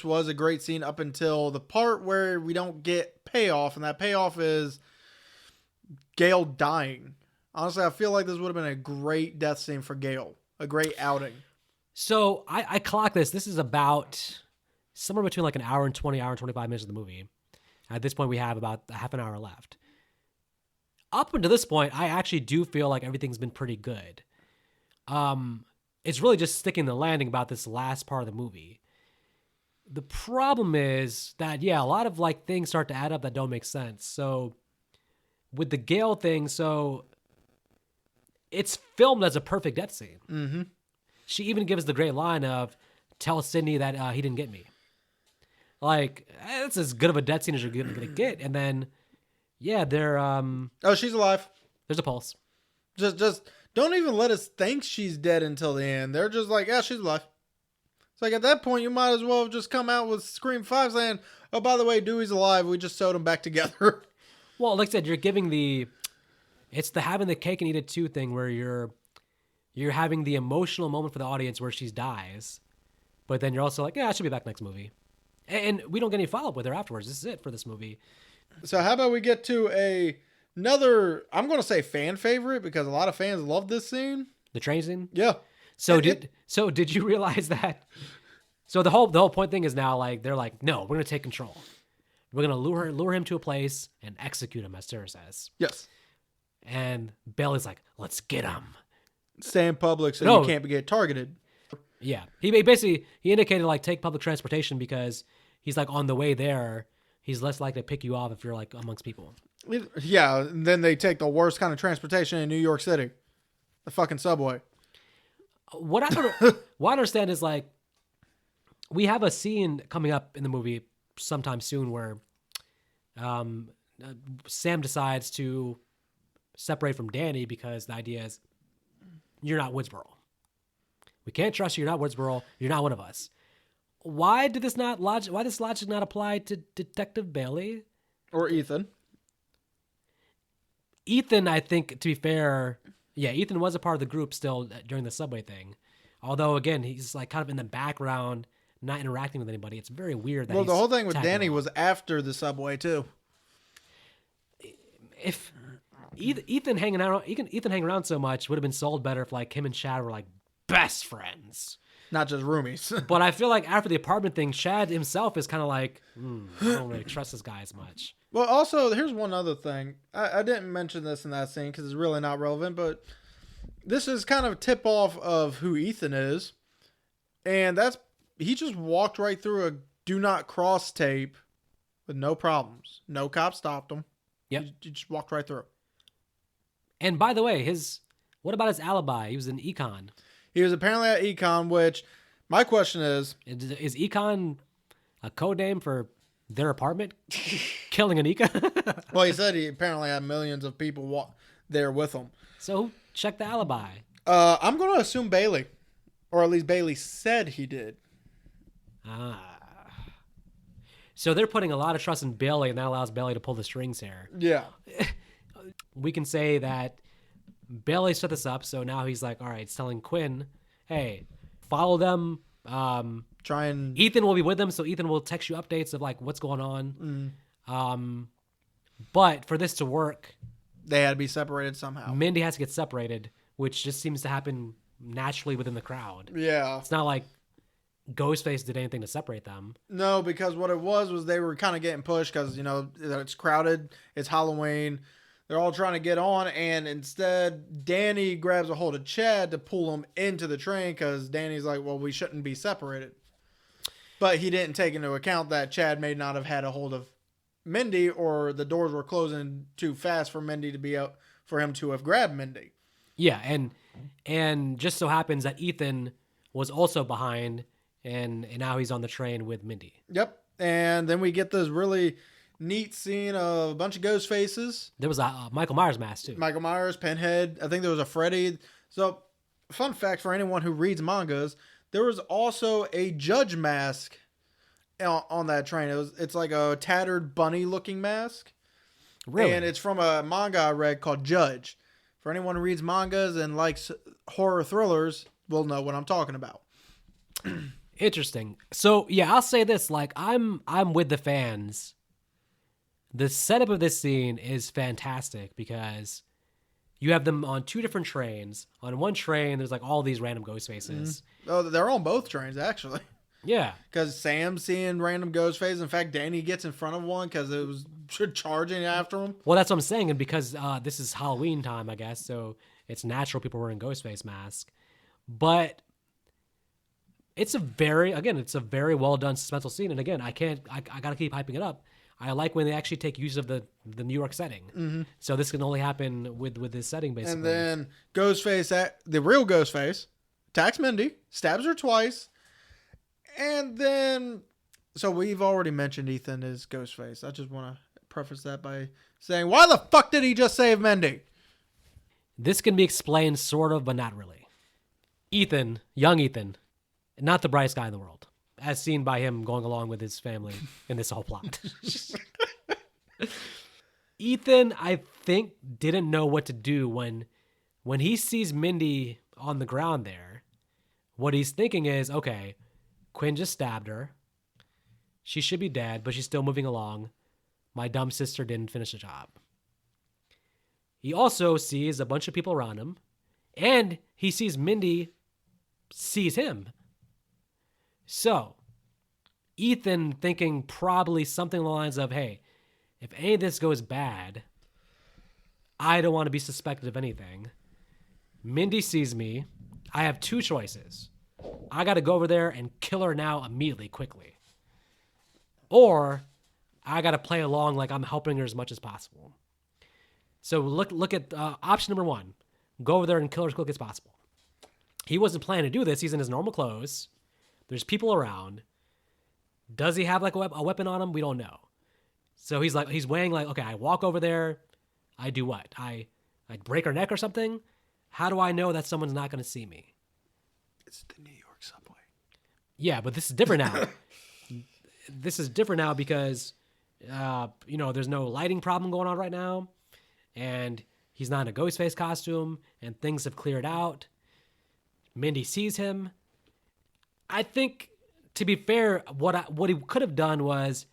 was a great scene up until the part where we don't get payoff, and that payoff is Gail dying. Honestly, I feel like this would have been a great death scene for Gail. A great outing. So I clock this. This is about somewhere between like an hour and 20, hour and 25 minutes of the movie. At this point, we have about a half an hour left. Up until this point, I actually do feel like everything's been pretty good. It's really just sticking the landing about this last part of the movie. The problem is that, yeah, a lot of like things start to add up that don't make sense. So with the Gail thing, so it's filmed as a perfect death scene. Mm-hmm. She even gives the great line of, "Tell Sydney that he didn't get me." Like, that's as good of a death scene as you're going to get. And then, yeah, they're... Oh, she's alive. There's a pulse. Just don't even let us think she's dead until the end. They're just like, yeah, she's alive. It's like at that point, you might as well have just come out with Scream 5 saying, oh, by the way, Dewey's alive. We just sewed him back together. Well, like I said, you're giving it's the having the cake and eat it too thing where you're having the emotional moment for the audience where she dies. But then you're also like, yeah, she'll be back next movie. And we don't get any follow-up with her afterwards. This is it for this movie. So how about we get to another, I'm going to say fan favorite because a lot of fans love this scene. The train scene? Yeah. So did you realize that? So the whole point thing is now like, they're like, no, we're going to take control. We're going to lure him to a place and execute him, as Sarah says. Yes. And Bailey's like, let's get him. Stay in public so you can't get targeted. Yeah. He basically, he indicated like take public transportation because he's like on the way there, he's less likely to pick you off if you're like amongst people. Yeah. And then they take the worst kind of transportation in New York City. The fucking subway. What I understand is like, we have a scene coming up in the movie sometime soon where Sam decides to separate from Danny because the idea is you're not Woodsboro. We can't trust you. You're not Woodsboro. You're not one of us. Why this logic not apply to Detective Bailey? Or Ethan. Ethan, I think, to be fair, yeah, Ethan was a part of the group still during the subway thing. Although, again, he's like kind of in the background, not interacting with anybody. It's very weird that the whole thing with Danny was after the subway, too. If Ethan hanging around so much would have been sold better if like him and Chad were like best friends. Not just roomies. But I feel like after the apartment thing, Chad himself is kind of like, I don't really trust this guy as much. Well, also, here's one other thing. I didn't mention this in that scene because it's really not relevant, but this is kind of a tip-off of who Ethan is. And he just walked right through a do not cross tape with no problems. No cop stopped him. Yep. He just walked right through. And by the way, what about his alibi? He was in Econ. He was apparently at Econ, which my question is Econ a code name for their apartment killing an Econ? Well, he said he apparently had millions of people there with him. So check the alibi. I'm going to assume Bailey, or at least Bailey said he did. So they're putting a lot of trust in Bailey, and that allows Bailey to pull the strings here. Yeah. We can say that Bailey set this up, so now he's like, all right, it's telling Quinn, hey, follow them, try and Ethan will be with them, so Ethan will text you updates of like what's going on. But for this to work, they had to be separated somehow. Mindy has to get separated, which just seems to happen naturally within the crowd. Yeah. It's not like Ghostface did anything to separate them. No, because what it was they were kind of getting pushed because, you know, it's crowded. It's Halloween. They're all trying to get on, and instead, Danny grabs a hold of Chad to pull him into the train because Danny's like, well, we shouldn't be separated. But he didn't take into account that Chad may not have had a hold of Mindy, or the doors were closing too fast for Mindy to be out, for him to have grabbed Mindy. Yeah, and just so happens that Ethan was also behind, and now he's on the train with Mindy. Yep. And then we get this really neat scene of a bunch of ghost faces. There was a Michael Myers mask too. Michael Myers, Pinhead. I think there was a Freddy. So, fun fact for anyone who reads mangas, there was also a Judge mask on that train. It's like a tattered bunny-looking mask. Really? And it's from a manga I read called Judge. For anyone who reads mangas and likes horror thrillers, will know what I'm talking about. Interesting. So yeah, I'll say this: like I'm with the fans. The setup of this scene is fantastic because you have them on two different trains. On one train, there's like all these random ghost faces. Oh, they're on both trains, actually. Yeah. Because Sam's seeing random ghost faces. In fact, Danny gets in front of one because it was charging after him. Well, that's what I'm saying. And because this is Halloween time, I guess, so it's natural people wearing Ghostface masks. But it's a very well done suspenseful scene. And again, I got to keep hyping it up. I like when they actually take use of the New York setting. Mm-hmm. So this can only happen with this setting, basically. And then Ghostface, the real Ghostface, attacks Mindy, stabs her twice. And then, so we've already mentioned Ethan is Ghostface. I just want to preface that by saying, why the fuck did he just save Mindy? This can be explained sort of, but not really. Ethan, young Ethan, not the brightest guy in the world, as seen by him going along with his family in this whole plot. Ethan, I think, didn't know what to do when he sees Mindy on the ground there. What he's thinking is, okay, Quinn just stabbed her. She should be dead, but she's still moving along. My dumb sister didn't finish the job. He also sees a bunch of people around him, and he sees Mindy sees him. So, Ethan thinking probably something along the lines of, hey, if any of this goes bad, I don't want to be suspected of anything. Mindy sees me. I have two choices. I got to go over there and kill her now immediately, quickly. Or I got to play along like I'm helping her as much as possible. So look at option number one. Go over there and kill her as quickly as possible. He wasn't planning to do this. He's in his normal clothes. There's people around. Does he have like a weapon on him? We don't know. So he's weighing like, okay, I walk over there. I do what? I break her neck or something? How do I know that someone's not going to see me? It's the New York subway. Yeah, but this is different now. This is different now because, there's no lighting problem going on right now. And he's not in a Ghostface costume. And things have cleared out. Mindy sees him. I think, to be fair, what he could have done was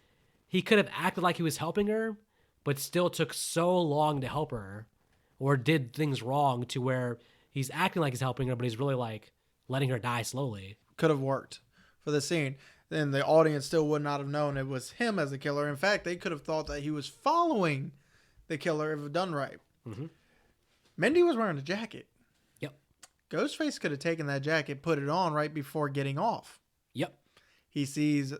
he could have acted like he was helping her, but still took so long to help her or did things wrong to where he's acting like he's helping her, but he's really like letting her die slowly. Could have worked for the scene. Then the audience still would not have known it was him as the killer. In fact, they could have thought that he was following the killer if done right. Mm-hmm. Mindy was wearing a jacket. Yep. Ghostface could have taken that jacket, put it on right before getting off. Yep. He sees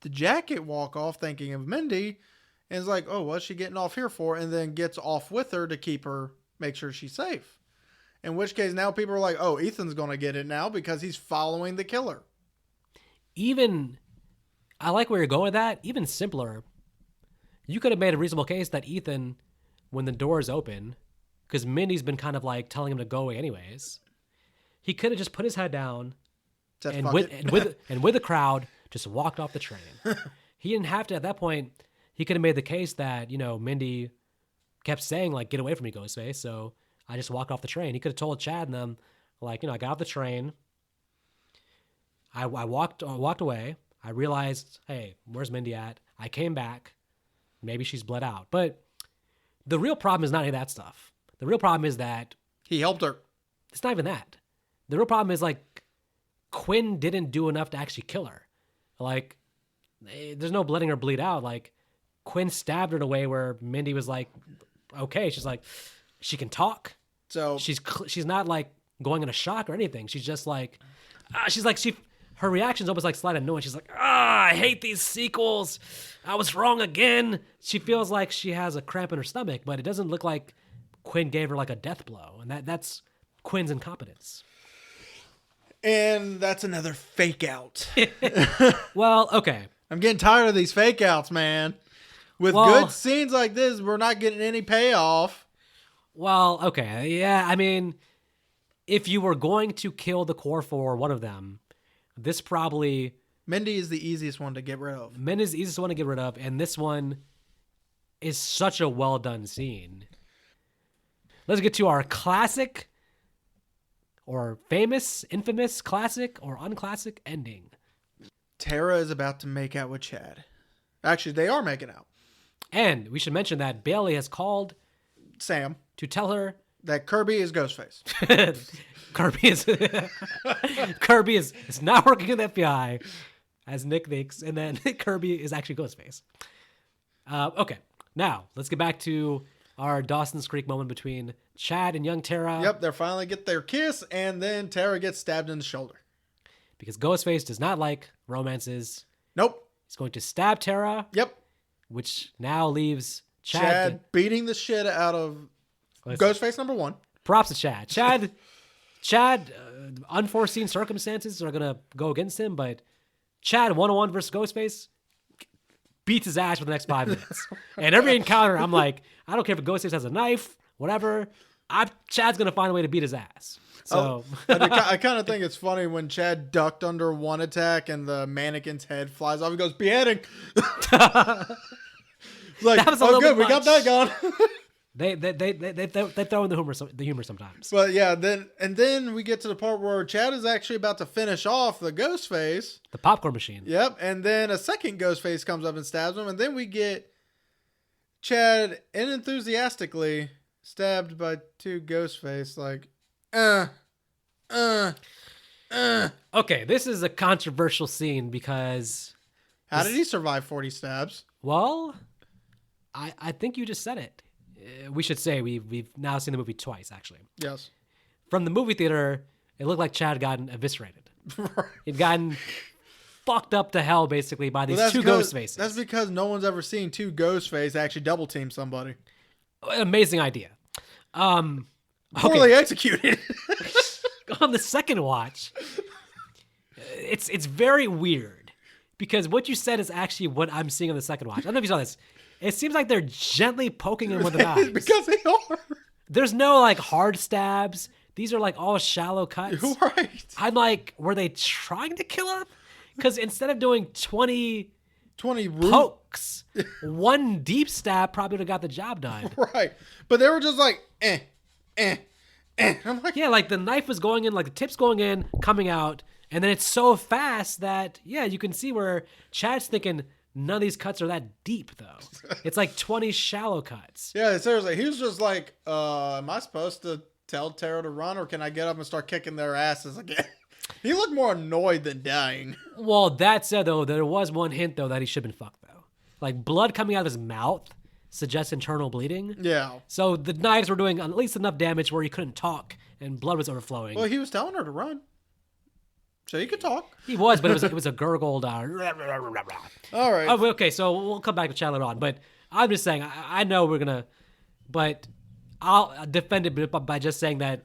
the jacket walk off thinking of Mindy and is like, oh, what's she getting off here for? And then gets off with her to keep her, make sure she's safe. In which case now people are like, oh, Ethan's going to get it now because he's following the killer. Even, I like where you're going with that. Even simpler, you could have made a reasonable case that Ethan, when the doors open, because Mindy's been kind of like telling him to go away anyways, he could have just put his head down and with the crowd just walked off the train. He didn't have to, at that point, he could have made the case that, Mindy kept saying like, get away from me, Ghostface. So I just walked off the train. He could have told Chad and them like, I got off the train. I walked away. I realized, hey, where's Mindy at? I came back. Maybe she's bled out. But the real problem is not any of that stuff. The real problem is that He helped her. it's not even that. The real problem is like Quinn didn't do enough to actually kill her. Like there's no letting her bleed out. Like Quinn stabbed her in a way where Mindy was like, okay. She's like, she can talk. So She's not like going in a shock or anything. She's just like, her reaction's almost like slight annoyance. She's like, I hate these sequels. I was wrong again. She feels like she has a cramp in her stomach, but it doesn't look like Quinn gave her like a death blow. And that's Quinn's incompetence. And that's another fake out. Well, okay. I'm getting tired of these fake outs, man. With good scenes like this, we're not getting any payoff. Well, okay. Yeah, I mean, if you were going to kill the core four, one of them, this probably... Mindy is the easiest one to get rid of. Mindy is the easiest one to get rid of, and this one is such a well-done scene. Let's get to our classic, or famous, infamous, classic, or unclassic ending. Tara is about to make out with Chad. Actually, they are making out. And we should mention that Bailey has called Sam to tell her that Kirby is Ghostface. Kirby is not working in the FBI, as Nick thinks, and then Kirby is actually Ghostface. Okay, now let's get back to our Dawson's Creek moment between Chad and young Tara. Yep, they finally get their kiss, and then Tara gets stabbed in the shoulder. Because Ghostface does not like romances. Nope. He's going to stab Tara. Yep. Which now leaves Chad beating the shit out of Ghostface number one. Props to Chad. Chad, unforeseen circumstances are going to go against him, but Chad, 1-on-1 versus Ghostface, beats his ass for the next 5 minutes. And every encounter, I'm like, I don't care if Ghostface has a knife, whatever. Chad's going to find a way to beat his ass. So I kind of think it's funny when Chad ducked under one attack and the mannequin's head flies off. He goes, beheading. Like, that was a little good, bit we got that gone. They throw in the humor sometimes. But yeah, then we get to the part where Chad is actually about to finish off the Ghostface. The popcorn machine. Yep, and then a second Ghostface comes up and stabs him, and then we get Chad enthusiastically stabbed by two Ghostface, like, Okay, this is a controversial scene because... How did he survive 40 stabs? Well, I think you just said it. We should say we've now seen the movie twice, actually. Yes. From the movie theater, it looked like Chad had gotten eviscerated. He'd gotten fucked up to hell, basically, by these two Ghostfaces. That's because no one's ever seen two Ghostface actually double team somebody. An amazing idea. Poorly executed. On the second watch, it's very weird because what you said is actually what I'm seeing on the second watch. I don't know if you saw this. It seems like they're gently poking him with the knives. Because they are. There's no like hard stabs. These are like all shallow cuts. Right. I'm like, were they trying to kill him? Because instead of doing 20 pokes, one deep stab probably would have got the job done. Right. But they were just like, I'm like, yeah, like the knife was going in, like the tip's going in, coming out, and then it's so fast that, yeah, you can see where Chad's thinking none of these cuts are that deep, though. It's like 20 shallow cuts. Yeah, seriously. He was just like, am I supposed to tell Tara to run, or can I get up and start kicking their asses again? He looked more annoyed than dying. Well, that said, though, there was one hint, though, that he should have been fucked, though. Like, blood coming out of his mouth suggests internal bleeding. Yeah. So the knives were doing at least enough damage where he couldn't talk and blood was overflowing. Well, he was telling her to run. So he could talk. He was, but it was a gurgled. All right. Oh, okay, so we'll come back to Chat later on. But I'm just saying, I know we're going to, but I'll defend it by just saying that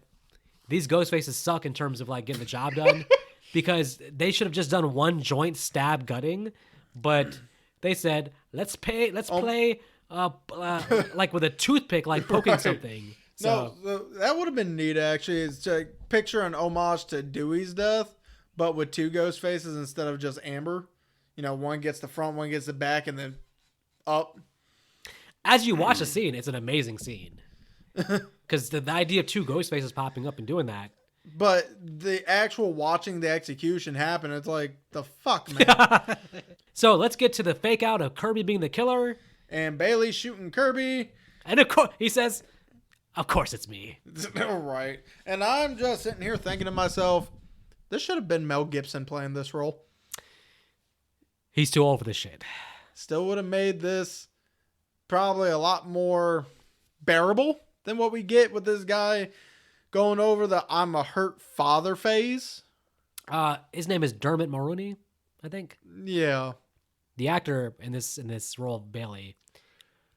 these Ghostfaces suck in terms of like getting the job done because they should have just done one joint stab gutting, but they said, let's play like with a toothpick, like poking something. So no, that would have been neat, actually. It's to picture an homage to Dewey's death, but with two Ghostfaces instead of just Amber. You know, one gets the front, one gets the back, and then up. As you watch the scene, it's an amazing scene. Because the idea of two Ghostfaces popping up and doing that, But the actual watching the execution happen, it's like, the fuck, man. So let's get to the fake out of Kirby being the killer. And Bailey shooting Kirby. And of course, he says, of course it's me. Right. And I'm just sitting here thinking to myself, this should have been Mel Gibson playing this role. He's too old for this shit. Still would have made this probably a lot more bearable than what we get with this guy going over the I'm a hurt father phase. His name is Dermot Mulroney, I think. Yeah. The actor in this role of Bailey.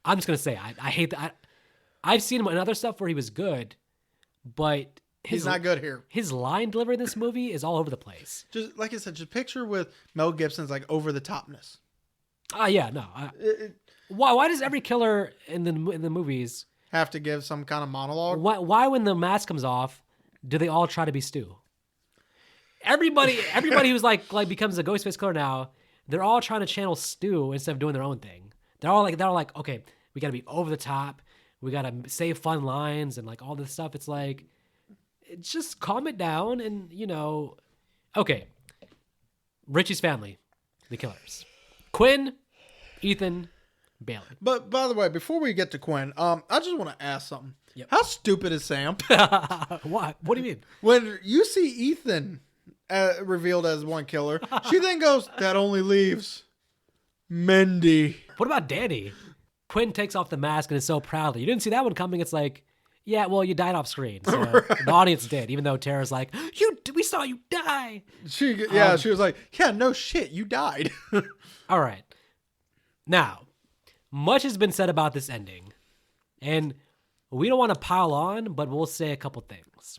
I'm just gonna say I hate that. I've seen him in other stuff where he was good, but He's not good here. His line delivery in this movie is all over the place. Just like I said, just picture with Mel Gibson's like over the topness. Yeah, no. Why does every killer in the movies Have to give some kind of monologue. why when the mask comes off do they all try to be Stu? Everybody who's like becomes a Ghostface killer now, they're all trying to channel Stu instead of doing their own thing. They're all like, okay, we got to be over the top. We got to say fun lines and like all this stuff. It's like, just calm it down and, okay. Richie's Family, the killers. Quinn, Ethan, Bailey. But by the way, before we get to Quinn, I just want to ask something. Yep. How stupid is Sam? What? What do you mean? When you see Ethan revealed as one killer, she then goes, that only leaves Mindy. What about Danny? Quinn takes off the mask and is so proudly. You didn't see that one coming. It's like, yeah, well, you died off screen. So the audience did, even though Tara's like, we saw you die. She was like, yeah, no shit, you died. All right. Now, much has been said about this ending, and we don't want to pile on, but we'll say a couple things.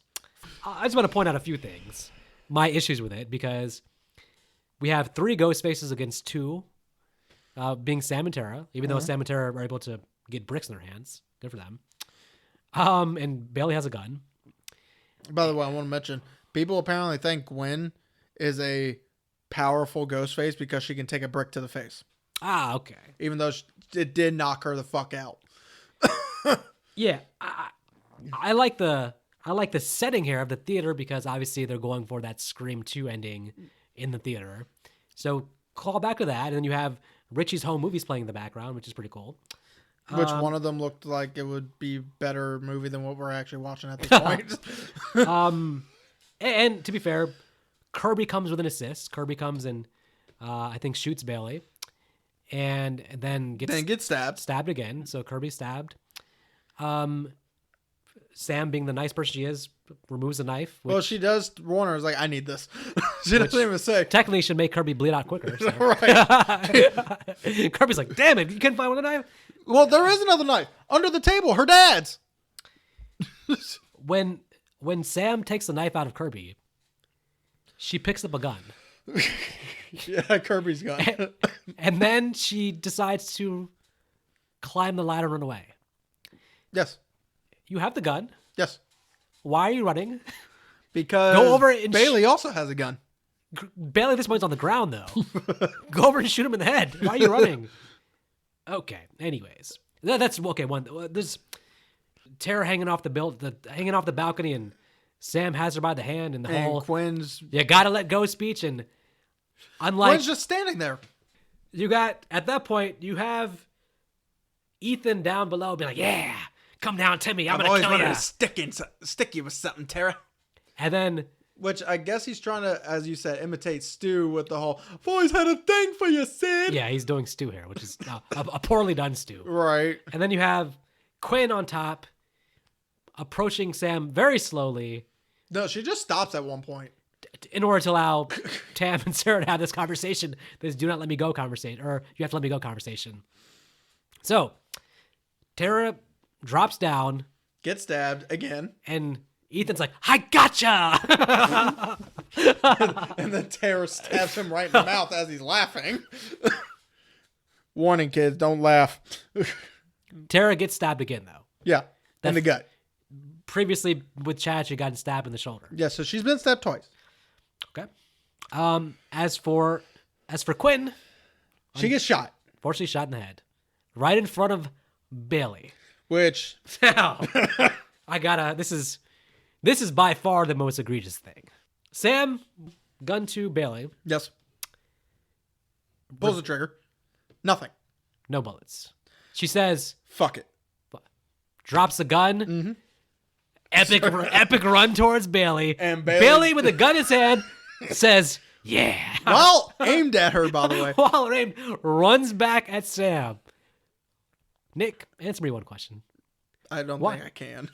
I just want to point out a few things, my issues with it, because we have 3 ghost faces against 2, being Sam and Tara, even though Sam and Tara are able to get bricks in their hands. Good for them. And Bailey has a gun. By the way, I want to mention, people apparently think Gwen is a powerful ghost face because she can take a brick to the face. Ah, okay. Even though it did knock her the fuck out. Yeah, I like the setting here of the theater because obviously they're going for that Scream 2 ending in the theater. So call back to that, and then you have Richie's Home Movies playing in the background, which is pretty cool. Which one of them looked like it would be better movie than what we're actually watching at this point. And to be fair, Kirby comes with an assist. Kirby comes and I think shoots Bailey, and then gets stabbed again. So Kirby's stabbed. Sam, being the nice person she is, removes the knife. Well, she does warn her. It's like, I need this. She doesn't even say. Technically, should make Kirby bleed out quicker. So. Right. Kirby's like, damn it, you couldn't find one knife? Well, there is another knife under the table. Her dad's. When Sam takes the knife out of Kirby, she picks up a gun. Yeah, Kirby's gun. And then she decides to climb the ladder and run away. Yes. You have the gun. Yes. Why are you running? Because go over and Bailey also has a gun. Bailey at this point's on the ground, though. Go over and shoot him in the head. Why are you running? Okay. Anyways, that's okay. There's Tara hanging off the balcony, and Sam has her by the hand, and the whole Quinn's. You gotta let go speech, and unlike Quinn's just standing there. You got at that point you have Ethan down below being like, "Yeah, come down to me. I'm gonna kill you." Stick you with something, Tara. And then. Which I guess he's trying to, as you said, imitate Stu with the whole, I've always had a thing for you, Sid. Yeah, he's doing Stu here, which is a poorly done Stu. Right. And then you have Quinn on top, approaching Sam very slowly. No, she just stops at one point. In order to allow Tam and Sarah to have this conversation, this do not let me go conversation, or you have to let me go conversation. So, Tara drops down. Gets stabbed again. And Ethan's like, I gotcha! And then Tara stabs him right in the mouth as he's laughing. Warning, kids, don't laugh. Tara gets stabbed again, though. Yeah, in the gut. Previously, with Chad, she got stabbed in the shoulder. Yeah, so she's been stabbed twice. Okay. As for Quinn, she gets shot. Fortunately, shot in the head, right in front of Bailey. Which Now, this This is by far the most egregious thing. Sam, gun to Bailey. Yes. Pulls the trigger. Nothing. No bullets. She says, Fuck it. drops the gun. Epic run towards Bailey. And Bailey with a gun in his hand says, yeah. Well, aimed at her, by the way. While aimed, runs back at Sam. Nick, answer me one question. I don't What? think I can.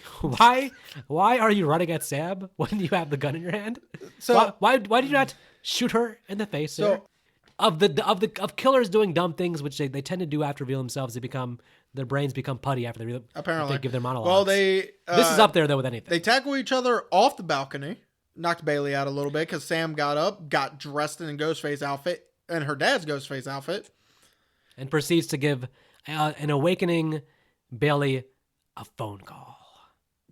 Why are you running at Sam when you have the gun in your hand? So why did you not shoot her in the face? So- Sir? Of killers doing dumb things, which they tend to do after reveal themselves, their brains become putty after they apparently give their monologues. Well, this is up there though with anything. They tackle each other off the balcony, knocked Bailey out a little bit because Sam got up, got dressed in a Ghostface outfit and her dad's Ghostface outfit, and proceeds to give an awakening Bailey a phone call.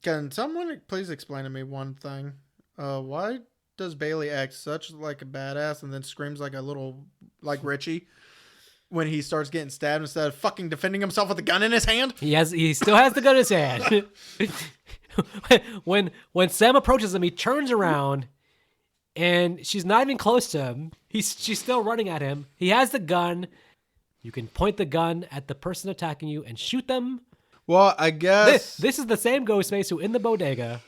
Can someone please explain to me one thing? Why does Bailey act such like a badass and then screams like a little like Richie when he starts getting stabbed instead of fucking defending himself with a gun in his hand? He still has the gun in his hand. when Sam approaches him, he turns around and she's not even close to him. She's still running at him. He has the gun. You can point the gun at the person attacking you and shoot them. Well, I guess This is the same Ghostface who in the bodega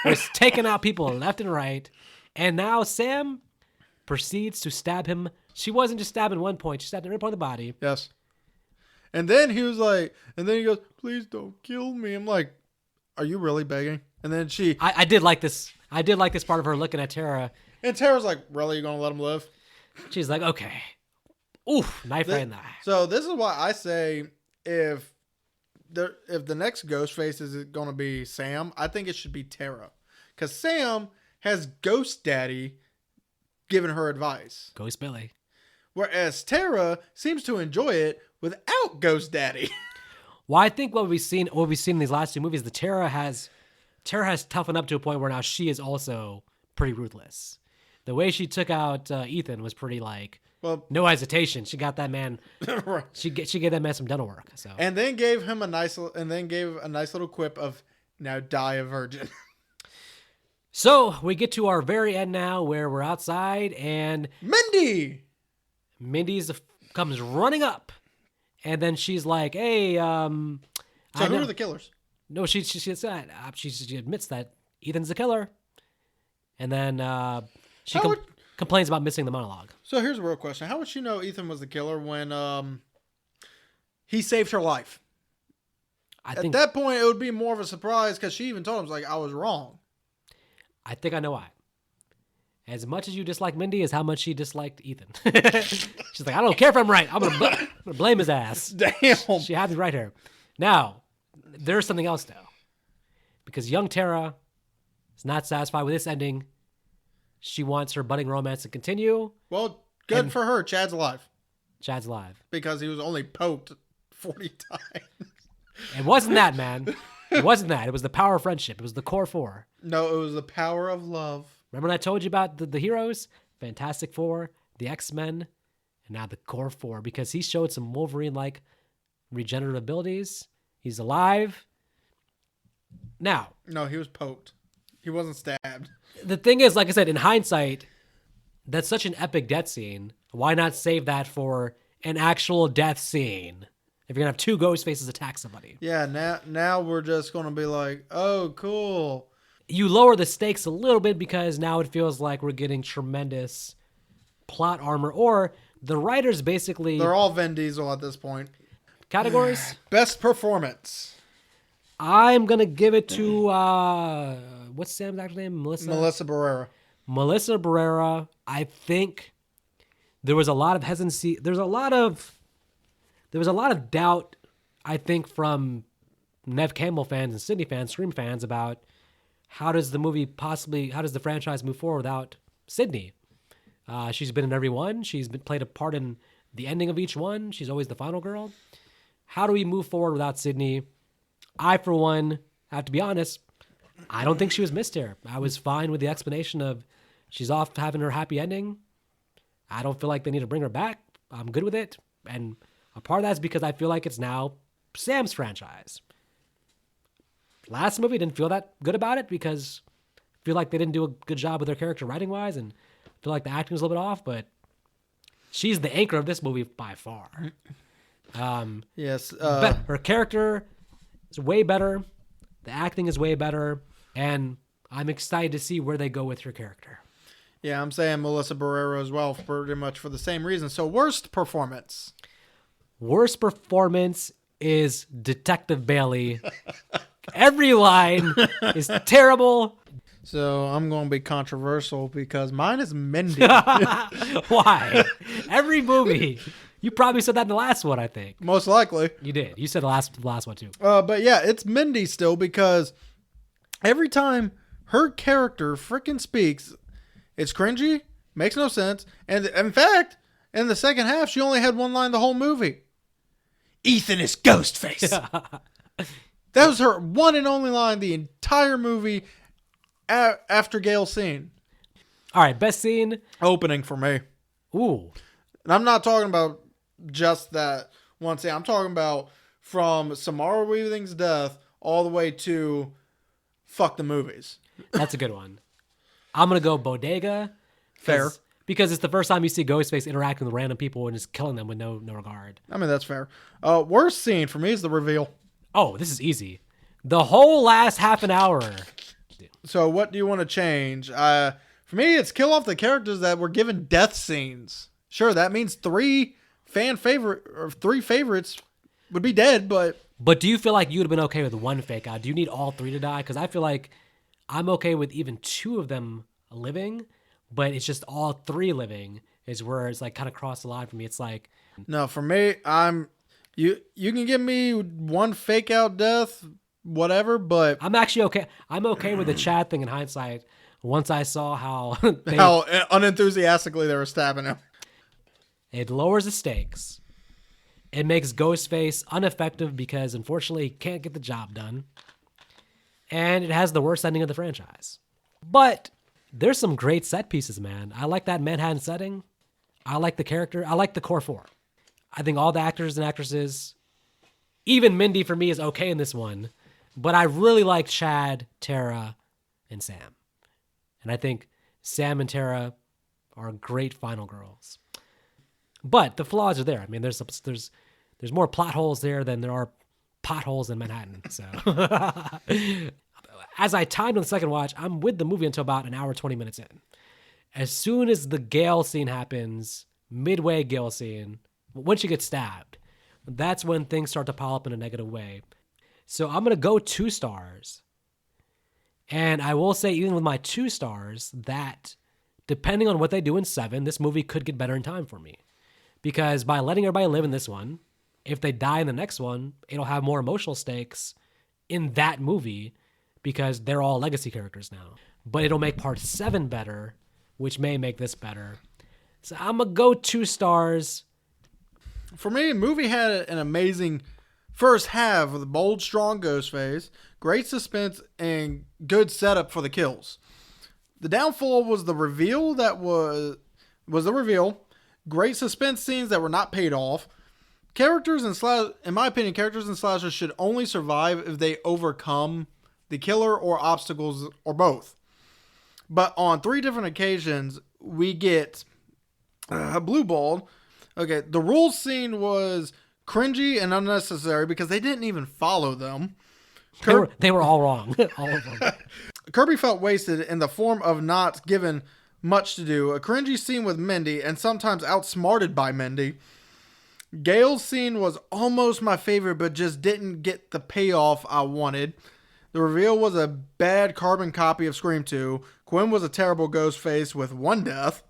was taking out people left and right. And now Sam proceeds to stab him. She wasn't just stabbing one point. She stabbed him right point of the body. Yes. And then he was like, and then he goes, please don't kill me. I'm like, are you really begging? And then I did like this. I did like this part of her looking at Tara. and Tara's like, really, you going to let him live? She's like, okay. Oof, knife right in the eye. So this is why I say if the next Ghostface is going to be Sam, I think it should be Tara. Because Sam has Ghost Daddy giving her advice. Ghost Billy. Whereas Tara seems to enjoy it without Ghost Daddy. Well, I think what we've seen in these last two movies, Tara has toughened up to a point where now she is also pretty ruthless. The way she took out Ethan was pretty Well, no hesitation. She got that man. right. She gave that man some dental work. So And then gave him a nice little quip of, now die a virgin. So we get to our very end now, where we're outside and Mindy comes running up, and then she's like, "Hey, So who are the killers? No, she admits that Ethan's the killer, and then she complains about missing the monologue. So here's a real question: how would she know Ethan was the killer when he saved her life? I At think that point, it would be more of a surprise because she even told him, like, I was wrong. I think I know why. As much as you dislike Mindy is how much she disliked Ethan. She's like, I don't care if I'm right. I'm gonna blame his ass. Damn. She had me right here. Now, there's something else though, because young Tara is not satisfied with this ending. She wants her budding romance to continue. Well, good for her. Chad's alive Chad's alive. because he was only poked 40 times. It wasn't that, man. It wasn't that. It was the power of friendship. It was the core four. No, it was the power of love. Remember when I told you about the heroes? Fantastic Four, the X-Men, and now the core four, because he showed some Wolverine-like regenerative abilities. He's alive. Now, No, he was poked. He wasn't stabbed. the thing is, like I said, in hindsight, that's such an epic death scene. Why not save that for an actual death scene? If you're going to have two ghost faces attack somebody. Yeah, now we're just going to be like, oh, cool. You lower the stakes a little bit because now it feels like we're getting tremendous plot armor, or the writers basically... They're all Vin Diesel at this point. Categories? Best performance. I'm going to give it to, what's Sam's actual name? Melissa Barrera. Melissa Barrera. I think there was a lot of hesitancy. There was a lot of doubt, I think, from Nev Campbell fans and Sydney fans, Scream fans, about how does the franchise move forward without Sydney? She's been in every one. She's played a part in the ending of each one. She's always the final girl. How do we move forward without Sydney? I, for one, have to be honest, I don't think she was missed here. I was fine with the explanation of she's off having her happy ending. I don't feel like they need to bring her back. I'm good with it. And a part of that's because I feel like it's now Sam's franchise. Last movie, didn't feel that good about it because I feel like they didn't do a good job with their character writing-wise, and I feel like the acting was a little bit off, but she's the anchor of this movie by far. Yes. Her character is way better. The acting is way better, and I'm excited to see where they go with her character. Yeah, I'm saying Melissa Barrera as well, pretty much for the same reason. So, worst performance. Worst performance is Detective Bailey. Every line is terrible. So, I'm going to be controversial because mine is Mindy. Why? Every movie. You probably said that in the last one, I think. Most likely. You did. You said the last one, too. But yeah, it's Mindy still because every time her character freaking speaks, it's cringy, makes no sense. And in fact, in the second half, she only had one line the whole movie. Ethan is Ghostface. That was her one and only line the entire movie after Gail's scene. All right, best scene. Opening for me. Ooh. And I'm not talking about just that one scene. I'm talking about from Samara Weaving's death all the way to fuck the movies. That's a good one. I'm going to go Bodega. Fair. Because it's the first time you see Ghostface interacting with random people and just killing them with no regard. I mean, that's fair. Worst scene for me is the reveal. Oh, this is easy. The whole last half an hour. So what do you want to change? For me, it's kill off the characters that were given death scenes. Sure, that means three favorites would be dead, but... But do you feel like you would have been okay with one fake out? Do you need all three to die? Because I feel like I'm okay with even two of them living, but it's just all three living is where it's like kind of crossed the line for me. It's like... No, for me, you can give me one fake out death, whatever, but... I'm actually okay. I'm okay with the Chad thing in hindsight once I saw how... how unenthusiastically they were stabbing him. It lowers the stakes. It makes Ghostface ineffective because, unfortunately, he can't get the job done. And it has the worst ending of the franchise. But there's some great set pieces, man. I like that Manhattan setting. I like the character. I like the core four. I think all the actors and actresses, even Mindy for me, is okay in this one. But I really like Chad, Tara, and Sam. And I think Sam and Tara are great final girls. But the flaws are there. I mean, there's more plot holes there than there are potholes in Manhattan. So, as I timed on the second watch, I'm with the movie until about an hour, 20 minutes in. As soon as the Gail scene happens, midway Gail scene, when she gets stabbed, that's when things start to pile up in a negative way. So I'm going to go 2 stars. And I will say, even with my 2 stars, that depending on what they do in 7, this movie could get better in time for me. Because by letting everybody live in this one, if they die in the next one, it'll have more emotional stakes in that movie because they're all legacy characters now. But it'll make part 7 better, which may make this better. So I'm going to go 2 stars. For me, the movie had an amazing first half with a bold, strong Ghostface, great suspense, and good setup for the kills. The downfall was the reveal that was the reveal. Great suspense scenes that were not paid off. In my opinion, characters in slashers should only survive if they overcome the killer or obstacles or both. But on 3 different occasions, we get blue balled. Okay, the rules scene was cringy and unnecessary because they didn't even follow them. They were all wrong. All of them. Kirby felt wasted in the form of not given much to do. A cringy scene with Mindy and sometimes outsmarted by Mindy. Gail's scene was almost my favorite, but just didn't get the payoff I wanted. The reveal was a bad carbon copy of Scream 2. Quinn was a terrible Ghostface with 1 death.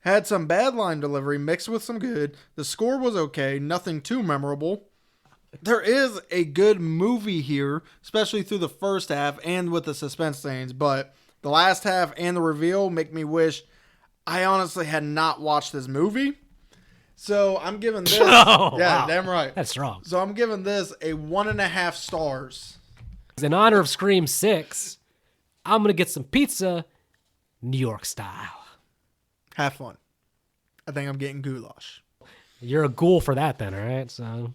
Had some bad line delivery mixed with some good. The score was okay, nothing too memorable. There is a good movie here, especially through the first half and with the suspense scenes, but the last half and the reveal make me wish I honestly had not watched this movie. So I'm giving this... Oh, yeah, wow. damn right. That's strong. So I'm giving this a 1.5 stars. In honor of Scream 6, I'm going to get some pizza, New York style. Have fun. I think I'm getting goulash. You're a ghoul for that then, all right? So